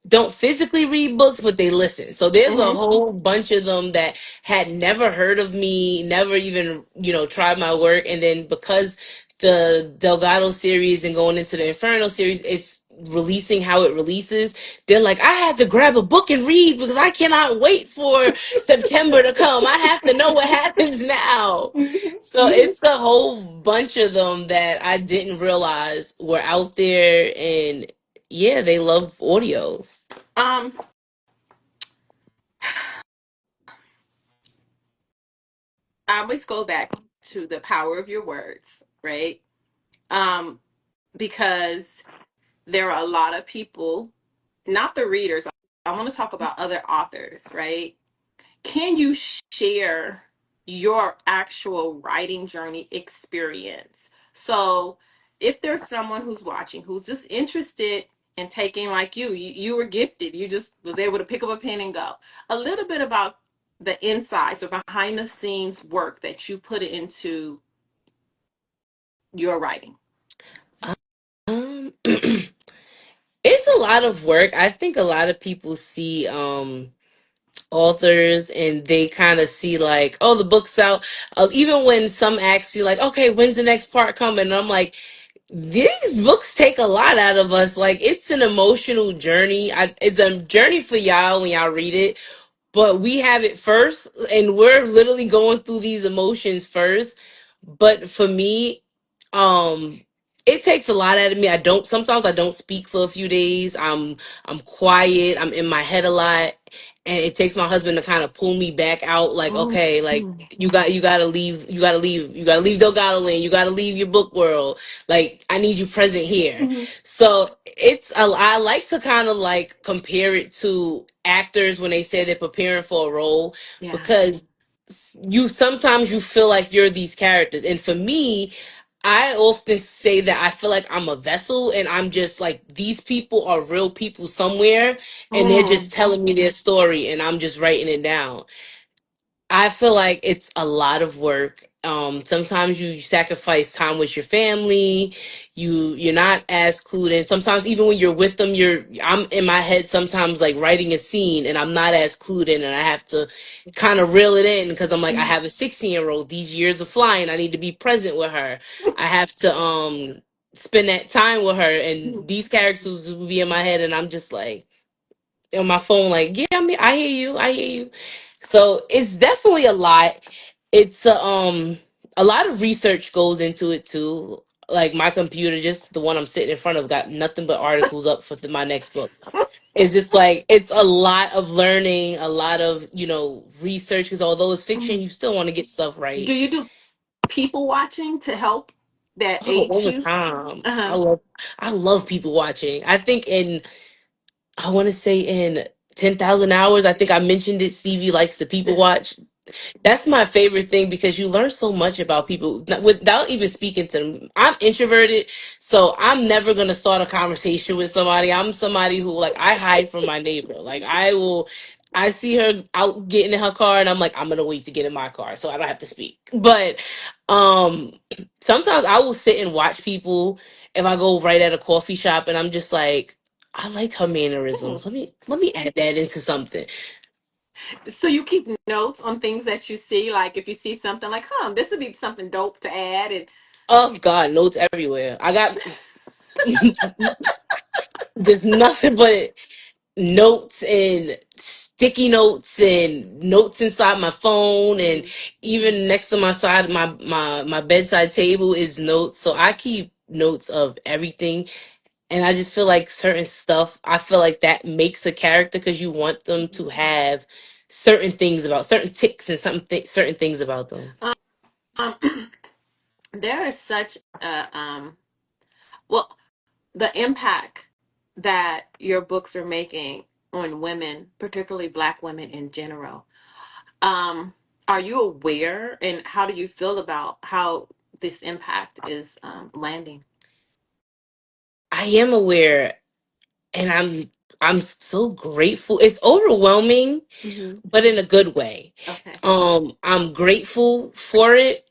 don't physically read books, but they listen. So there's a Hmm. whole bunch of them that had never heard of me, never even, tried my work. And then because the Delgado series and going into the Inferno series, it's releasing how it releases, they're like, I had to grab a book and read because I cannot wait for September to come. I have to know what happens now. So it's a whole bunch of them that I didn't realize were out there, and yeah, they love audios. Um, I always go back to the power of your words, right? Um, because there are a lot of people, not the readers. I want to talk about other authors, right? Can you share your actual writing journey experience? So, if there's someone who's watching who's just interested in taking, like you were gifted, you just was able to pick up a pen and go. A little bit about the insights or behind the scenes work that you put into your writing. It's a lot of work. I think a lot of people see authors and they kind of see like, oh, the book's out. Even when some ask you like, okay, when's the next part coming? And I'm like, these books take a lot out of us. Like, it's an emotional journey. It's a journey for y'all when y'all read it, but we have it first, and we're literally going through these emotions first. But for me, um it takes a lot out of me. I don't speak for a few days. I'm quiet, I'm in my head a lot, and it takes my husband to kind of pull me back out, like, Mm. okay, like, you gotta leave Delgado Lane, you gotta leave your book world, like, I need you present here. Mhm. So I like to kind of like compare it to actors when they say they're preparing for a role, Yeah. because you sometimes you feel like you're these characters. And for me, I often say that I feel like I'm a vessel, and I'm just like, these people are real people somewhere, and they're Mm. just telling me their story, and I'm just writing it down. I feel like it's a lot of work. Sometimes you sacrifice time with your family. You're not as clued in. Sometimes even when you're with them, I'm in my head sometimes like writing a scene, and I'm not as clued in, and I have to kind of reel it in because I'm like, I have a 16-year-old. These years of flying, I need to be present with her. I have to spend that time with her, and these characters will be in my head, and I'm just like on my phone, like, yeah, I mean, I hear you. So it's definitely a lot. It's a lot of research goes into it too. Like, my computer, just the one I'm sitting in front of, got nothing but articles up for my next book. It's just like, it's a lot of learning, a lot of, research, because although it's fiction, Mm. you still want to get stuff Do right. you do people watching to help that Oh, all aids the you? time. Uh-huh. I love people watching. I think I want to say in 10,000 hours, I think I mentioned it. Stevie likes to people watch. That's my favorite thing, because you learn so much about people without even speaking to them. I'm introverted, so I'm never gonna start a conversation with somebody. I'm somebody who, like, I hide from my neighbor. Like, I see her out getting in her car, and I'm like, I'm gonna wait to get in my car so I don't have to speak. But um, sometimes I will sit and watch people if I go right at a coffee shop, and I'm just like, I like her Mm. mannerisms. Let me add that into something. So you keep notes on things that you see, like if you see something like, this would be something dope to add, and Oh God, notes everywhere. I got there's nothing but notes and sticky notes and notes inside my phone, and Mhm. even next to my side, my bedside table is notes. So I keep notes of everything, and I just feel like certain stuff, I feel like that makes a character, because you want them to have certain things about certain ticks and certain things about them. um, there is such a well, the impact that your books are making on women, particularly Black women in general. Um, are you aware, and how do you feel about how this impact is landing? I am aware, and I'm so grateful. It's overwhelming, Hmm. but in a good way. Okay. I'm grateful for it.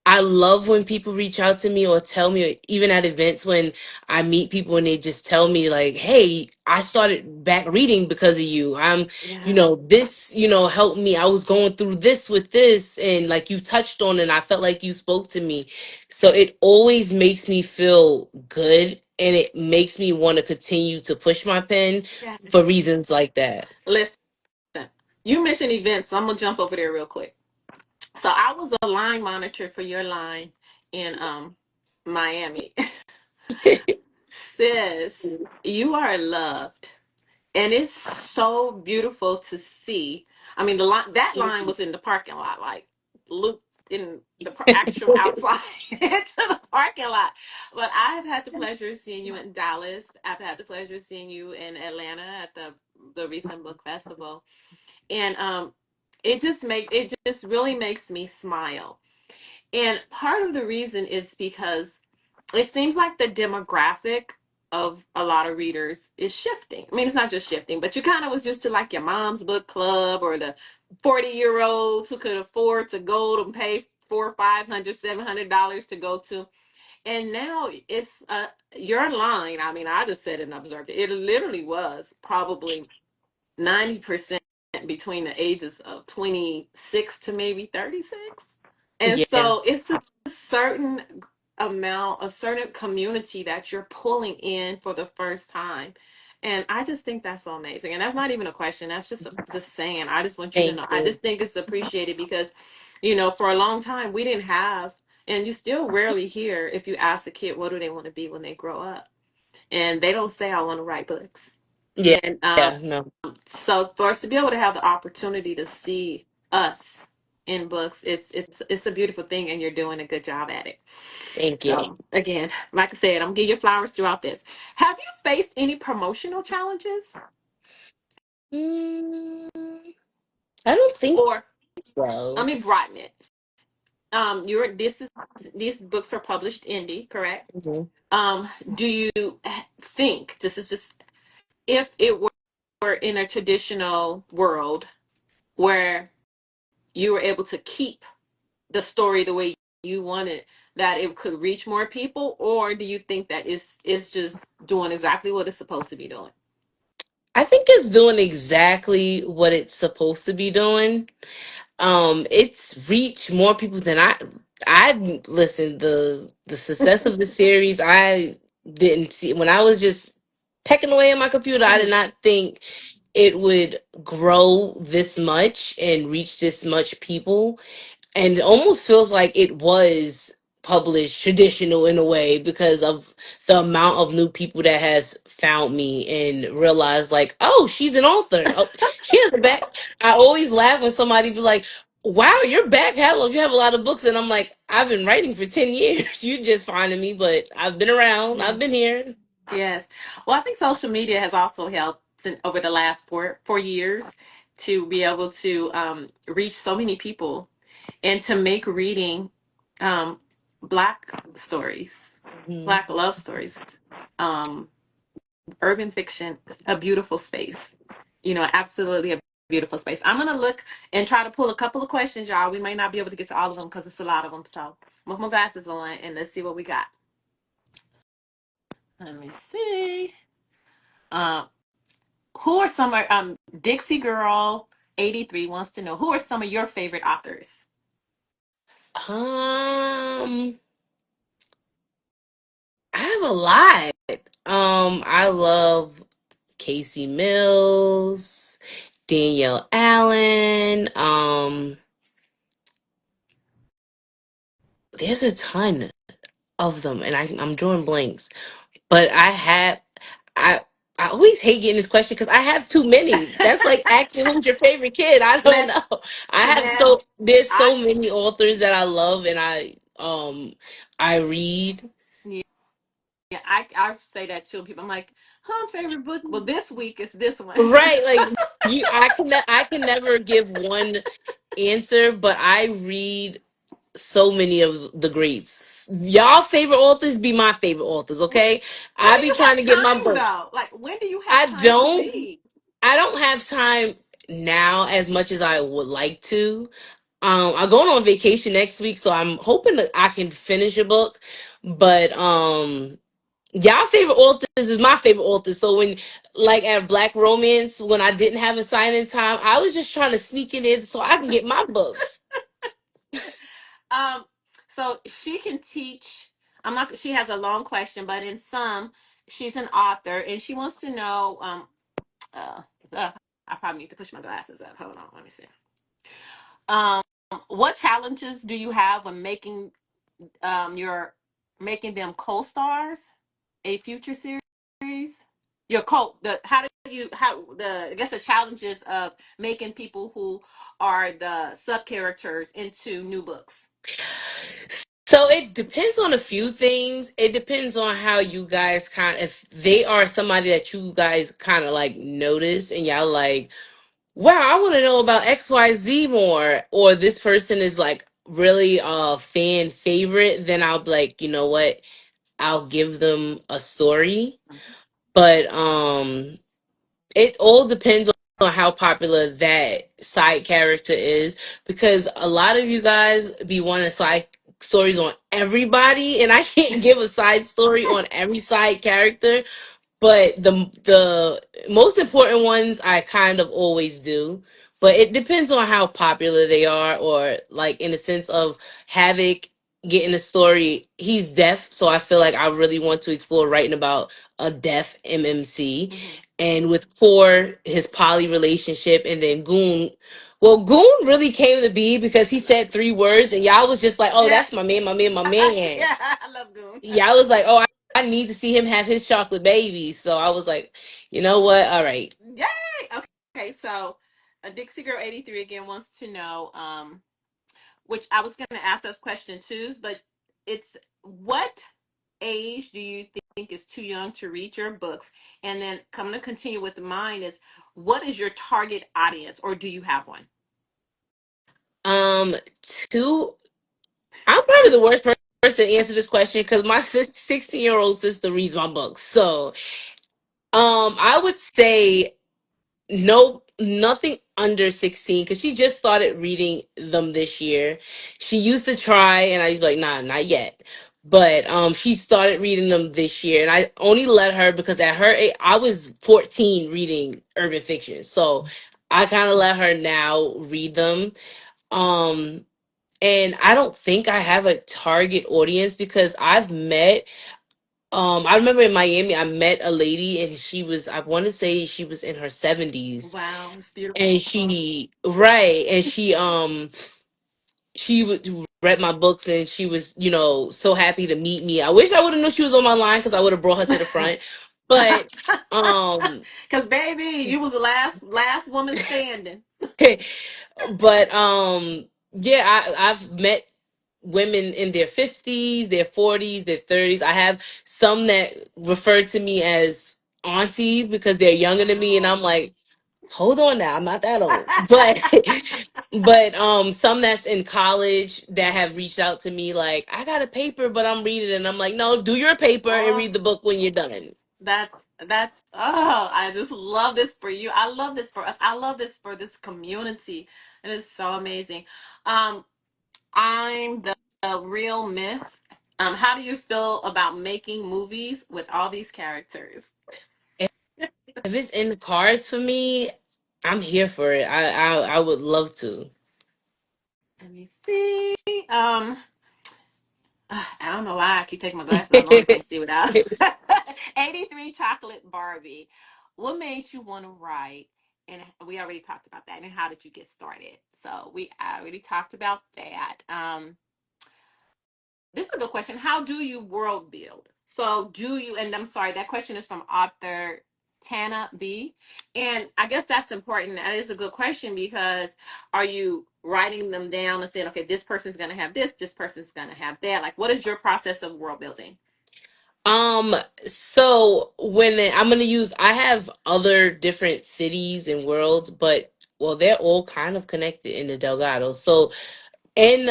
I love when people reach out to me or tell me, or even at events when I meet people and they just tell me like, "Hey, I started back reading because of you. Yes. this, helped me. I was going through this with this, and like you touched on, and I felt like you spoke to me." So it always makes me feel good, and it makes me want to continue to push my pen for Yes. reasons like that. Listen, you mentioned events, so I'm gonna jump over there real quick. So I was a line monitor for your line in Miami. Sis, you are loved. And it's so beautiful to see. I mean, the line, that line was in the parking lot, like looped in the actual outside into the parking lot. But I've had the pleasure of seeing you in Dallas. I've had the pleasure of seeing you in Atlanta at the recent book festival, and it just really makes me smile. And part of the reason is because it seems like the demographic of a lot of readers is shifting. I mean, it's not just shifting, but you kind of was just to like your mom's book club or the 40-year-olds who could afford to go to pay four, $500, $700 to go to. And now it's your line. I mean, I just said it and observed it. It literally was probably 90% between the ages of 26 to maybe 36. And Yeah, so it's a certain amount, a certain community that you're pulling in for the first time. And I just think that's so amazing. And that's not even a question. That's just saying. I just want you to thank know. I you. just think it's appreciated because, for a long time we didn't have, and you still rarely hear if you ask a kid what do they want to be when they grow up, and they don't say I want to write books. Yeah, And yeah, no, so for us to be able to have the opportunity to see us in books, it's a beautiful thing, and you're doing a good job at it. thank you. So again, like I said, I'm gonna give you flowers throughout this. Have you faced any promotional challenges, Mm, I don't think or let so. me broaden it? You're this is these books are published indie, correct? Mhm. Do you think this is just if it were in a traditional world where you were able to keep the story the way you wanted, that it could reach more people, or do you think that it's just doing exactly what it's supposed to be doing? I think it's doing exactly what it's supposed to be doing. It's reached more people than I listen, the success of the series. I didn't see when I was just pecking away at my computer. I did Mhm. not think it would grow this much and reach this much people, and it almost feels like it was published traditional in a way because of the amount of new people that has found me and realized like, oh, she's an author, oh, she has a back. I always laugh when somebody be like, wow, your back catalog, you have a lot of books, and I'm like, I've been writing for 10 years. You just finding me, but I've been around, I've been Yes. here. Yes. Well, I think social media has also helped over the last four years to be able to reach so many people and to make reading um, Black stories, Mhm. Black love stories, um, urban fiction, a beautiful space. Absolutely a beautiful space. I'm gonna look and try to pull a couple of questions, y'all. We may not be able to get to all of them because it's a lot of them. So, with my glasses on, and let's see what we got. Let me see. Um, who are some of Dixie Girl 83 wants to know who are some of your favorite authors? um I have a lot. I love Casey Mills, Danielle Allen. There's a ton of them, and I'm drawing blanks. But I I always hate getting this question because I have too many. That's like asking who's your favorite kid. I don't Let know. I have man, there's I so many authors that I love and I read. yeah, I say that to people. I'm like, huh, favorite book? Well, this week is this one. Right, like I can never give one answer, but I read so many of the greats. Y'all favorite authors be my favorite authors, okay? When I do be you trying have to get my time books. though? Like when do you have I time to don't read? I don't have time now as much as I would like to. I'm going on vacation next week, so I'm hoping that I can finish a book. But y'all favorite authors is my favorite author. So when like at Black Romance, when I didn't have a signing time, I was just trying to sneak it in so I can get my books. Um, so she can teach. I'm not. She has a long question, but in some, she's an author, and she wants to know. Uh, I probably need to push my glasses up. Hold on, let me see. Um, what challenges do you have when making your making them co-stars a future series? Your co the how do you how the I guess the challenges of making people who are the sub characters into new books. So it depends on a few things. It depends on how you guys if they are somebody that you guys kind of like notice and y'all like, wow, I want to know about XYZ more, or this person is like really a fan favorite, then I'll be like, you know what? I'll give them a story. But it all depends on how popular that side character is, because a lot of you guys be wanting side stories on everybody, and I can't give a side story on every side character, but the most important ones I kind of always do. But it depends on how popular they are, or like in the sense of Havoc getting a story. He's deaf, so I feel like I really want to explore writing about a deaf MMC. Mm-hmm. And with Core, his poly relationship, and then Goon. Well, Goon really came to be because he said three words, and y'all was just like, "Oh, Yeah. that's my man, my man, my man." Yeah, I love Goon. Yeah, I was like, "Oh, I need to see him have his chocolate baby." So I was like, you know what? All right. Yay! Okay, so Dixie Girl 83 again wants to know, which I was going to ask this question too, but it's what age do you think is too young to read your books? And then I'm going to continue with mine is what is your target audience, or do you have one? Um, two. I'm probably the worst person to answer this question because my 16-year-old sister reads my books. So, I would say no, nothing under 16 because she just started reading them this year. She used to try, and I was like, nah, not yet. But she started reading them this year, and I only let her because at her age, I was 14 reading urban fiction, so I kind of let her now read them. Um, and I don't think I have a target audience because I've met. I remember in Miami, I met a lady, and she was, I want to say she was in her 70s, Wow, it's beautiful. and right, and she would read my books, and she was, so happy to meet me. I wish I would have known she was on my line because I would have brought her to the front. But um Cause baby, you was the last woman standing. but yeah, I've met women in their 50s, their 40s, their 30s. I have some that refer to me as auntie because they're younger than me, and I'm Wow. like, hold on now, I'm not that old. But some that's in college that have reached out to me like, I got a paper but I'm reading it, and I'm like, no, do your paper and Oh, read the book when you're done. that's oh, I just love this for you. I love this for us. I love this for this community. It is so amazing. Um, I'm the real miss. How do you feel about making movies with all these characters? if, if it's in the cards for me, I'm here for it. I would love to. Let me see. I don't know why I keep taking my glasses off. I only can't see without. 83 Chocolate Barbie. What made you want to write? And we already talked about that. And how did you get started? So we already talked about that. This is a good question. How do you world build? So do you, and I'm sorry, that question is from author Tana B. And I guess that's important. That is a good question because are you writing them down and saying, okay, this person's going to have this person's going to have that? Like, what is your process of world building? Um, so I'm gonna use, I have other different cities and worlds, but well, they're all kind of connected in the Delgado. So in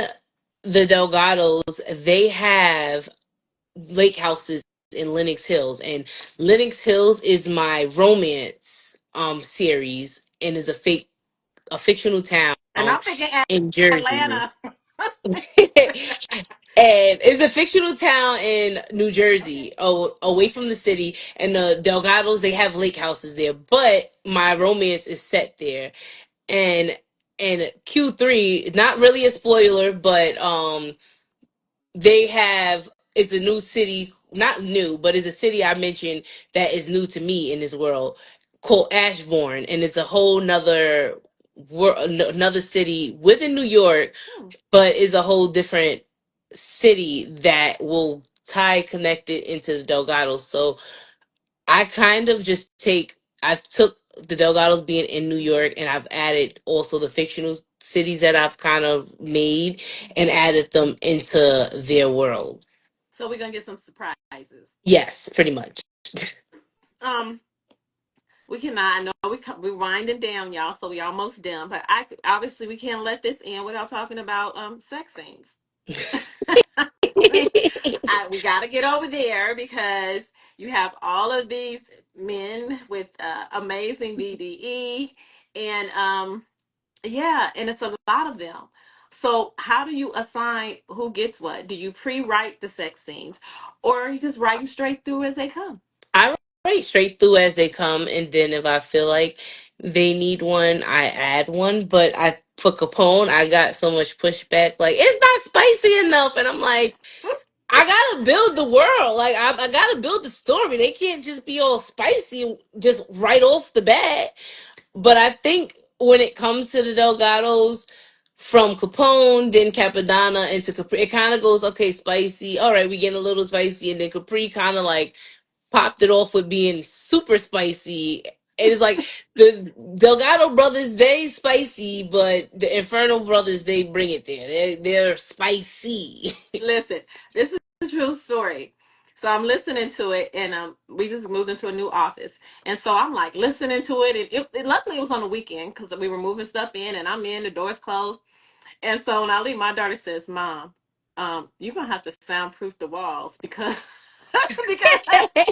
the Delgados, they have lake houses in Lenox Hills, and Lenox Hills is my romance series, and is a fictional town And I'm thinking in Jersey. Atlanta. And it's a fictional town in New Jersey, away from the city. And the Delgados, they have lake houses there, but my romance is set there. And Q3, not really a spoiler, but they have, it's a new city, not new, but it's a city I mentioned that is new to me in this world, called Ashbourne, and it's a whole nother another city within New York, Hmm. but is a whole different city that will tie connected into the Delgados. So I kind of just I've took the Delgados being in New York, and I've added also the fictional cities that I've kind of made and added them into their world. So we're gonna get some surprises. Yes, pretty much. Um, we cannot. I know we're winding down, y'all. So we almost done. But I obviously we can't let this end without talking about sex scenes. We got to get over there because you have all of these men with amazing BDE, and yeah, and it's a lot of them. So how do you assign who gets what? Do you pre-write the sex scenes, or are you just writing straight through as they come? I write straight through as they come, and then if I feel like they need one, I add one. But for Capone, I got so much pushback, like it's not spicy enough, and I'm like, I gotta build the world. Like I gotta build the story. They can't just be all spicy just right off the bat. But I think when it comes to the Delgados, from Capone, then Capadonna into Capri, it kind of goes okay, spicy. All right, we getting a little spicy, and then Capri kind of like popped it off with being super spicy. And it's like the Delgado brothers, they spicy, but the Inferno brothers, they bring it there. They're spicy. Listen, this is a true story. So I'm listening to it, and we just moved into a new office, and so I'm like listening to it, and luckily it was on the weekend because we were moving stuff in, and I'm in, the doors closed, and so when I leave, my daughter says, "Mom, you're gonna have to soundproof the walls because because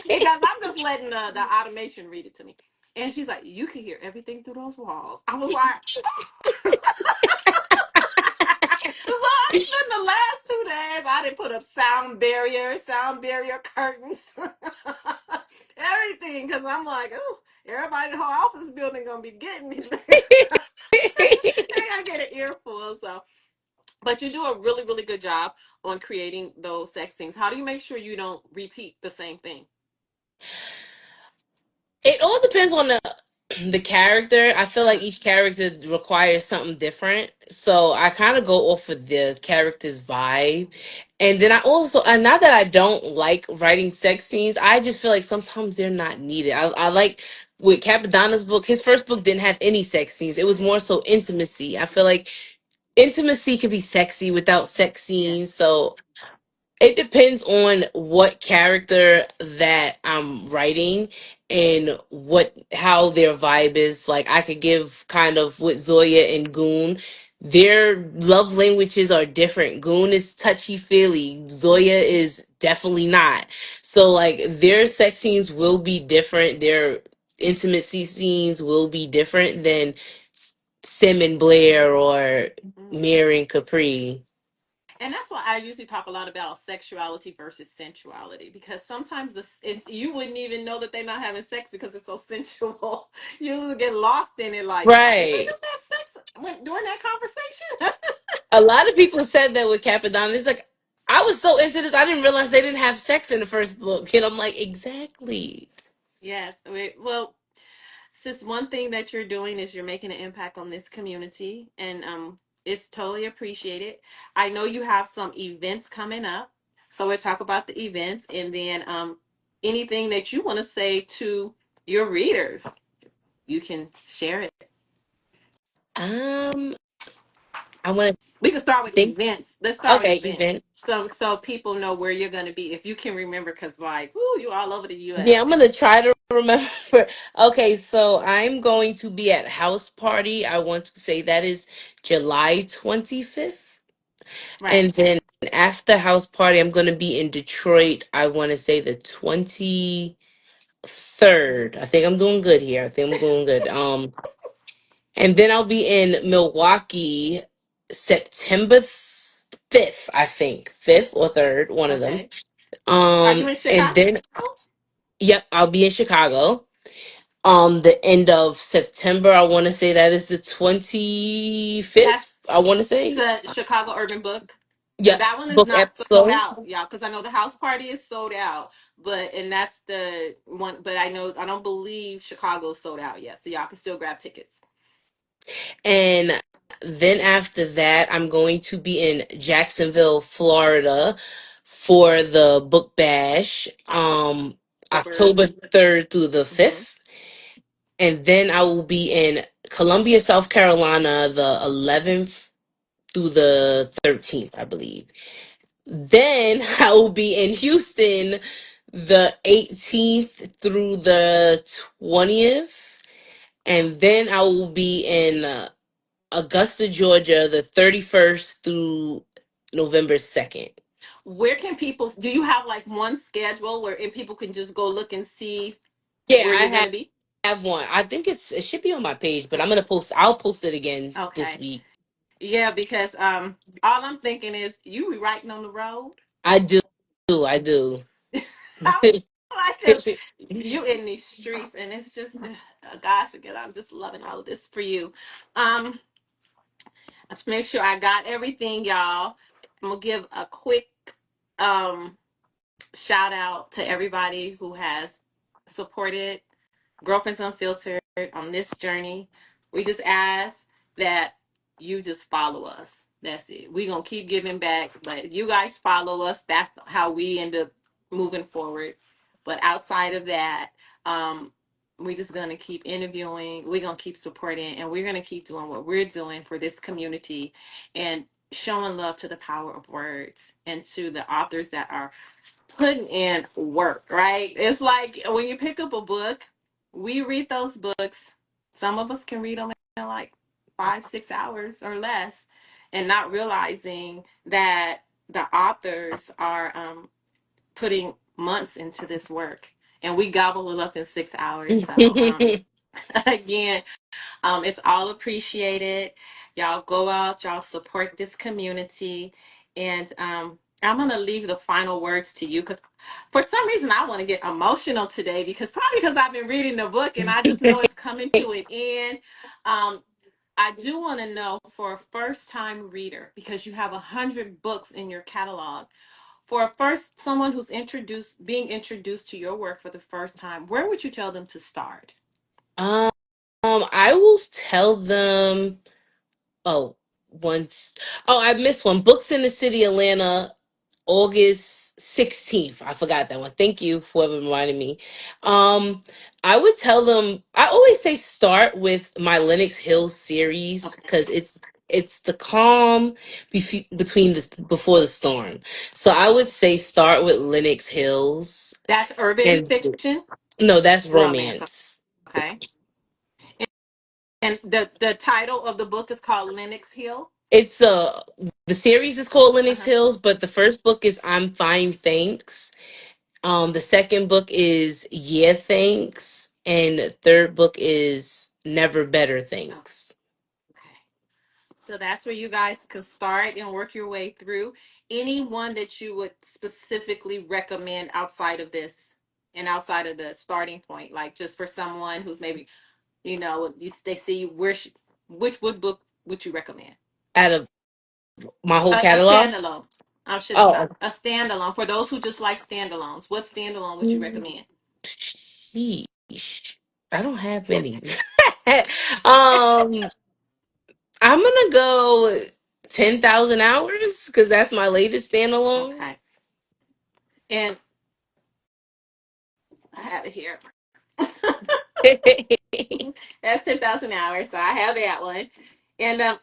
because I'm just letting the automation read it to me." And she's like, "You can hear everything through those walls." I was like, so I spent the last 2 days. I didn't put up sound barrier curtains, everything, because I'm like, oh, everybody in the whole office building gonna be getting it. They gotta get an earful. So, but you do a really, really good job on creating those sex scenes. How do you make sure you don't repeat the same thing? It all depends on the character. I feel like Uh-huh. each character requires something different. So I kind of go off of the character's vibe. And then I also, and not that I don't like writing sex scenes, I just feel like sometimes they're not needed. I like with Capadonna's book, his first book didn't have any sex scenes. It was more so intimacy. I feel like intimacy can be sexy without sex Yes. scenes. So it depends on what character that I'm writing and what how their vibe is. Like I could give kind of with Zoya and Goon. Their love languages are different. Goon is touchy feely. Zoya is definitely not. So like their sex scenes will be different. Their intimacy scenes will be different than Sim and Blair or Mm. Mir and Capri. And that's why I usually talk a lot about sexuality versus sensuality because sometimes you wouldn't even know that they're not having sex because it's so sensual. You get lost in it, like, did they Right. just have sex during that conversation? A lot of people said that with Capadonna. It's like I was so into this, I didn't realize they didn't have sex in the first book, and I'm like, exactly. Yes. Well, since one thing that you're doing is you're making an impact on this community, and it's totally appreciated. I know you have some events coming up, so we'll talk about the events, and then anything that you want to say to your readers, you can share it. Um, I want to We can start with think. events. Let's start with Okay, events. events. So people know where you're going to be if you can remember, because like, whoo, you all over the Yeah, U.S. I'm gonna try to remember. Okay, so I'm going to be at House Party. I want to say that is July 25th. Right. And then after house party, I'm gonna be in Detroit. I want to say the 23rd. I think I'm doing good here. I think I'm doing good. And then I'll be in Milwaukee September 5th, I think. 5th or 3rd, one of them. Okay. Are you in And Chicago? then yep, I'll be in Chicago. The end of September, I want to say that is the That's 25th, I want to say. the Chicago Urban Book. Yep, That one is book not sold episode. out, y'all, because I know the house party is sold out, but and that's the one. But I don't believe Chicago's sold out yet, so y'all can still grab tickets. And then after that, I'm going to be in Jacksonville, Florida for the book bash, October. October 3rd through the Hmm. 5th. And then I will be in Columbia, South Carolina, the 11th through the 13th, I believe. Then I will be in Houston the 18th through the 20th. And then I will be in Augusta, Georgia, the 31st through November 2nd. Where can people? Do you have like one schedule where and people can just go look and see Yeah, where I you're gonna be? have one. I think it should be on my page, but I'll post it again this Okay. week. Yeah, because all I'm thinking is you be writing on the road. I do. I do. I like because you in these streets, and it's just, gosh, again, I'm just loving all of this for you. Um, let's make sure I got everything, y'all. I'm gonna give a quick um shout out to everybody who has supported Girlfriends Unfiltered on this journey. We just ask that you just follow us. That's it. We're going to keep giving back, but if you guys follow us, that's how we end up moving forward. But outside of that, um, we're just going to keep interviewing. We're going to keep supporting, and we're going to keep doing what we're doing for this community and showing love to the power of words and to the authors that are putting in work, right? It's like when you pick up a book, we read those books. Some of us can read them in like 5, 6 hours or less, and not realizing that the authors are putting months into this work. And we gobble it up in 6 hours. So, again, it's all appreciated. Y'all go out, y'all support this community. And I'm going to leave the final words to you because for some reason I want to get emotional today because probably because I've been reading the book and I just know it's coming to an end. Um, I do want to know for a first time reader because you have 100 books in your catalog. For a first someone who's being introduced to your work for the first time, where would you tell them to start? um, I will tell them. Oh, once. Oh, I missed one. Books in the City, Atlanta, August 16th. I forgot that one. Thank you for whoever reminded me. Um, I would tell them. I always say start with my Lenox Hill series Okay. because it's the calm between the before the storm. So I would say start with Lenox Hills That's urban and fiction. no, that's Romance. romance. Okay. And the title of the book is called Lenox Hill. It's the series is called Lenox Uh-huh. Hills, but the first book is I'm Fine Thanks. The second book is Yeah Thanks, and the third book is Never Better Okay. Thanks. So that's where you guys can start and work your way through. Anyone that you would specifically recommend outside of this and outside of the starting point, like just for someone who's maybe, they see which book would you recommend? Out of my whole A catalog. standalone. I should Oh, stop. A standalone. For those who just like standalones, what standalone would you recommend? sheesh. I don't have many. um, I'm gonna go 10,000 hours because that's my latest standalone. Okay. And I have it here. That's 10,000 hours. So I have that one. And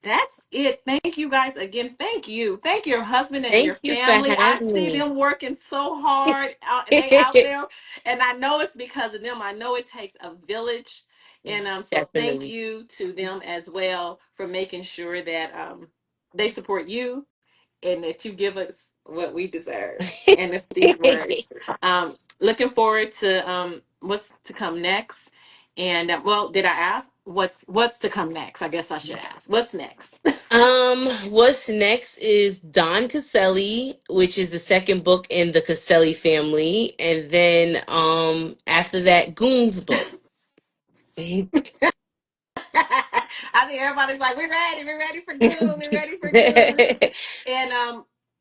that's it. Thank you guys again. Thank you. Thank your husband and your Thank you for family. I having see me. them working so hard and they out there. And I know it's because of them. I know it takes a village. And so thank Definitely. you to them as well for making sure that they support you, and that you give us what we deserve. And it's these words. Looking forward to what's to come next. And well, did I ask what's to come next? I guess I should ask. What's next? What's next is Don Caselli, which is the second book in the Caselli family, and then after that, Goon's book. I think everybody's like, we're ready for Goon, we're ready for Goon. And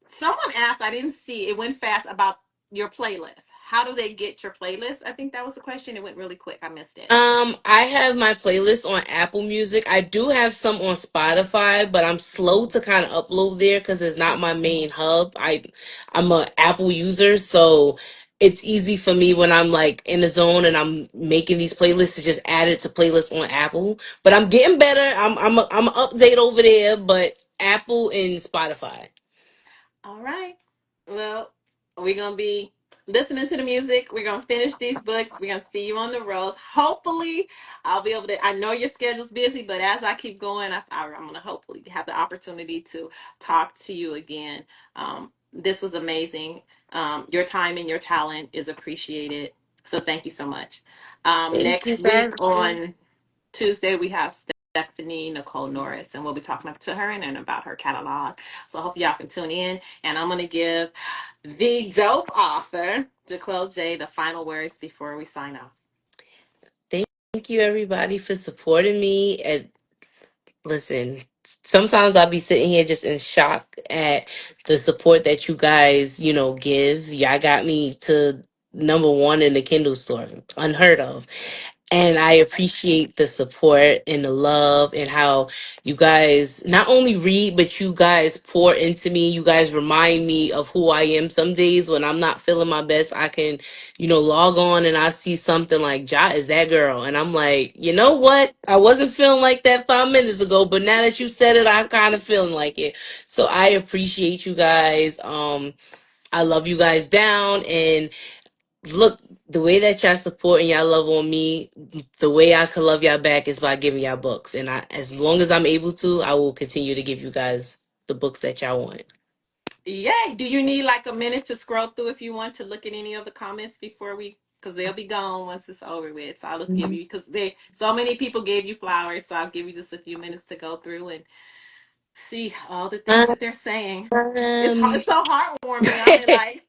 someone asked, I didn't see it went fast about your playlist. How do they get your playlist? I think that was the question. It went really quick. I missed it. I have my playlist on Apple Music. I do have some on Spotify, but I'm slow to kind of upload there because it's not my main hub. I'm a Apple user, so it's easy for me when I'm like in the zone and I'm making these playlists to just add it to playlists on Apple. But I'm getting better. I'm a update over there, but Apple and Spotify. All right. Well, we're going to be listening to the music. We're going to finish these books. We're going to see you on the roads. Hopefully, I'll be able to. I know your schedule's busy, but as I keep going, I'm going to hopefully have the opportunity to talk to you again. This was amazing. Your time and your talent is appreciated. So thank you so much. Thank you Next for week having me. on Tuesday, we have Stephanie Nicole Norris, and we'll be talking to her and about her catalog. So I hope y'all can tune in. And I'm going to give the dope author, Jahquel J, the final words before we sign off. Thank you, everybody, for supporting me. And listen, sometimes I'll be sitting here just in shock at the support that you guys, give. Y'all got me to number one in the Kindle store, unheard of. And I appreciate the support and the love and how you guys not only read, but you guys pour into me. You guys remind me of who I am. Some days when I'm not feeling my best, I can, log on and I see something like, Ja is that girl. And I'm like, you know what? I wasn't feeling like that 5 minutes ago, but now that you said it, I'm kind of feeling like it. So I appreciate you guys. I love you guys down. And look, the way that y'all support and y'all love on me, the way I can love y'all back is by giving y'all books. And as long as I'm able to, I will continue to give you guys the books that y'all want. Yay! Do you need like a minute to scroll through if you want to look at any of the comments before we? Because they'll be gone once it's over with. So I'll just give you because they so many people gave you flowers. So I'll give you just a few minutes to go through and see all the things that they're saying. Um, It's so heartwarming. I mean, like,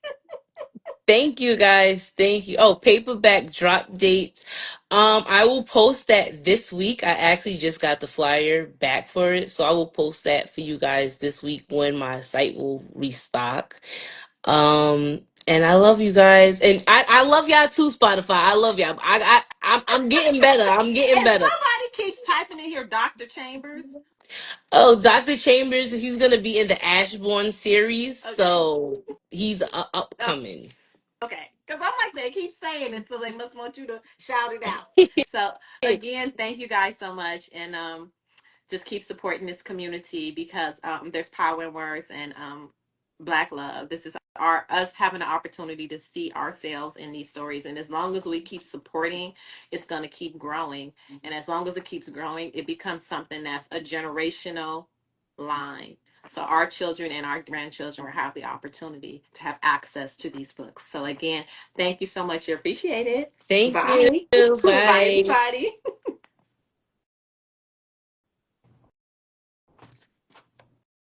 Thank you guys. Thank you. Oh, paperback drop dates. I will post that this week. I actually just got the flyer back for it, so I will post that for you guys this week when my site will restock. And I love you guys, and I love y'all too, Spotify. I love y'all. I'm getting better. I'm getting and better. somebody keeps typing in here, Dr. Chambers. Oh, Dr. Chambers, he's gonna be in the Ashbourne series, Okay. so he's Oh, upcoming. okay. Because I'm like, they keep saying it, so they must want you to shout it out. So, again, thank you guys so much. And just keep supporting this community because there's power in words and Black love. This is our us having the opportunity to see ourselves in these stories, and as long as we keep supporting, it's going to keep growing. And as long as it keeps growing, it becomes something that's a generational line. So our children and our grandchildren will have the opportunity to have access to these books. So again, thank you so much. You appreciate it. Thank you. Bye. Bye, Bye. everybody.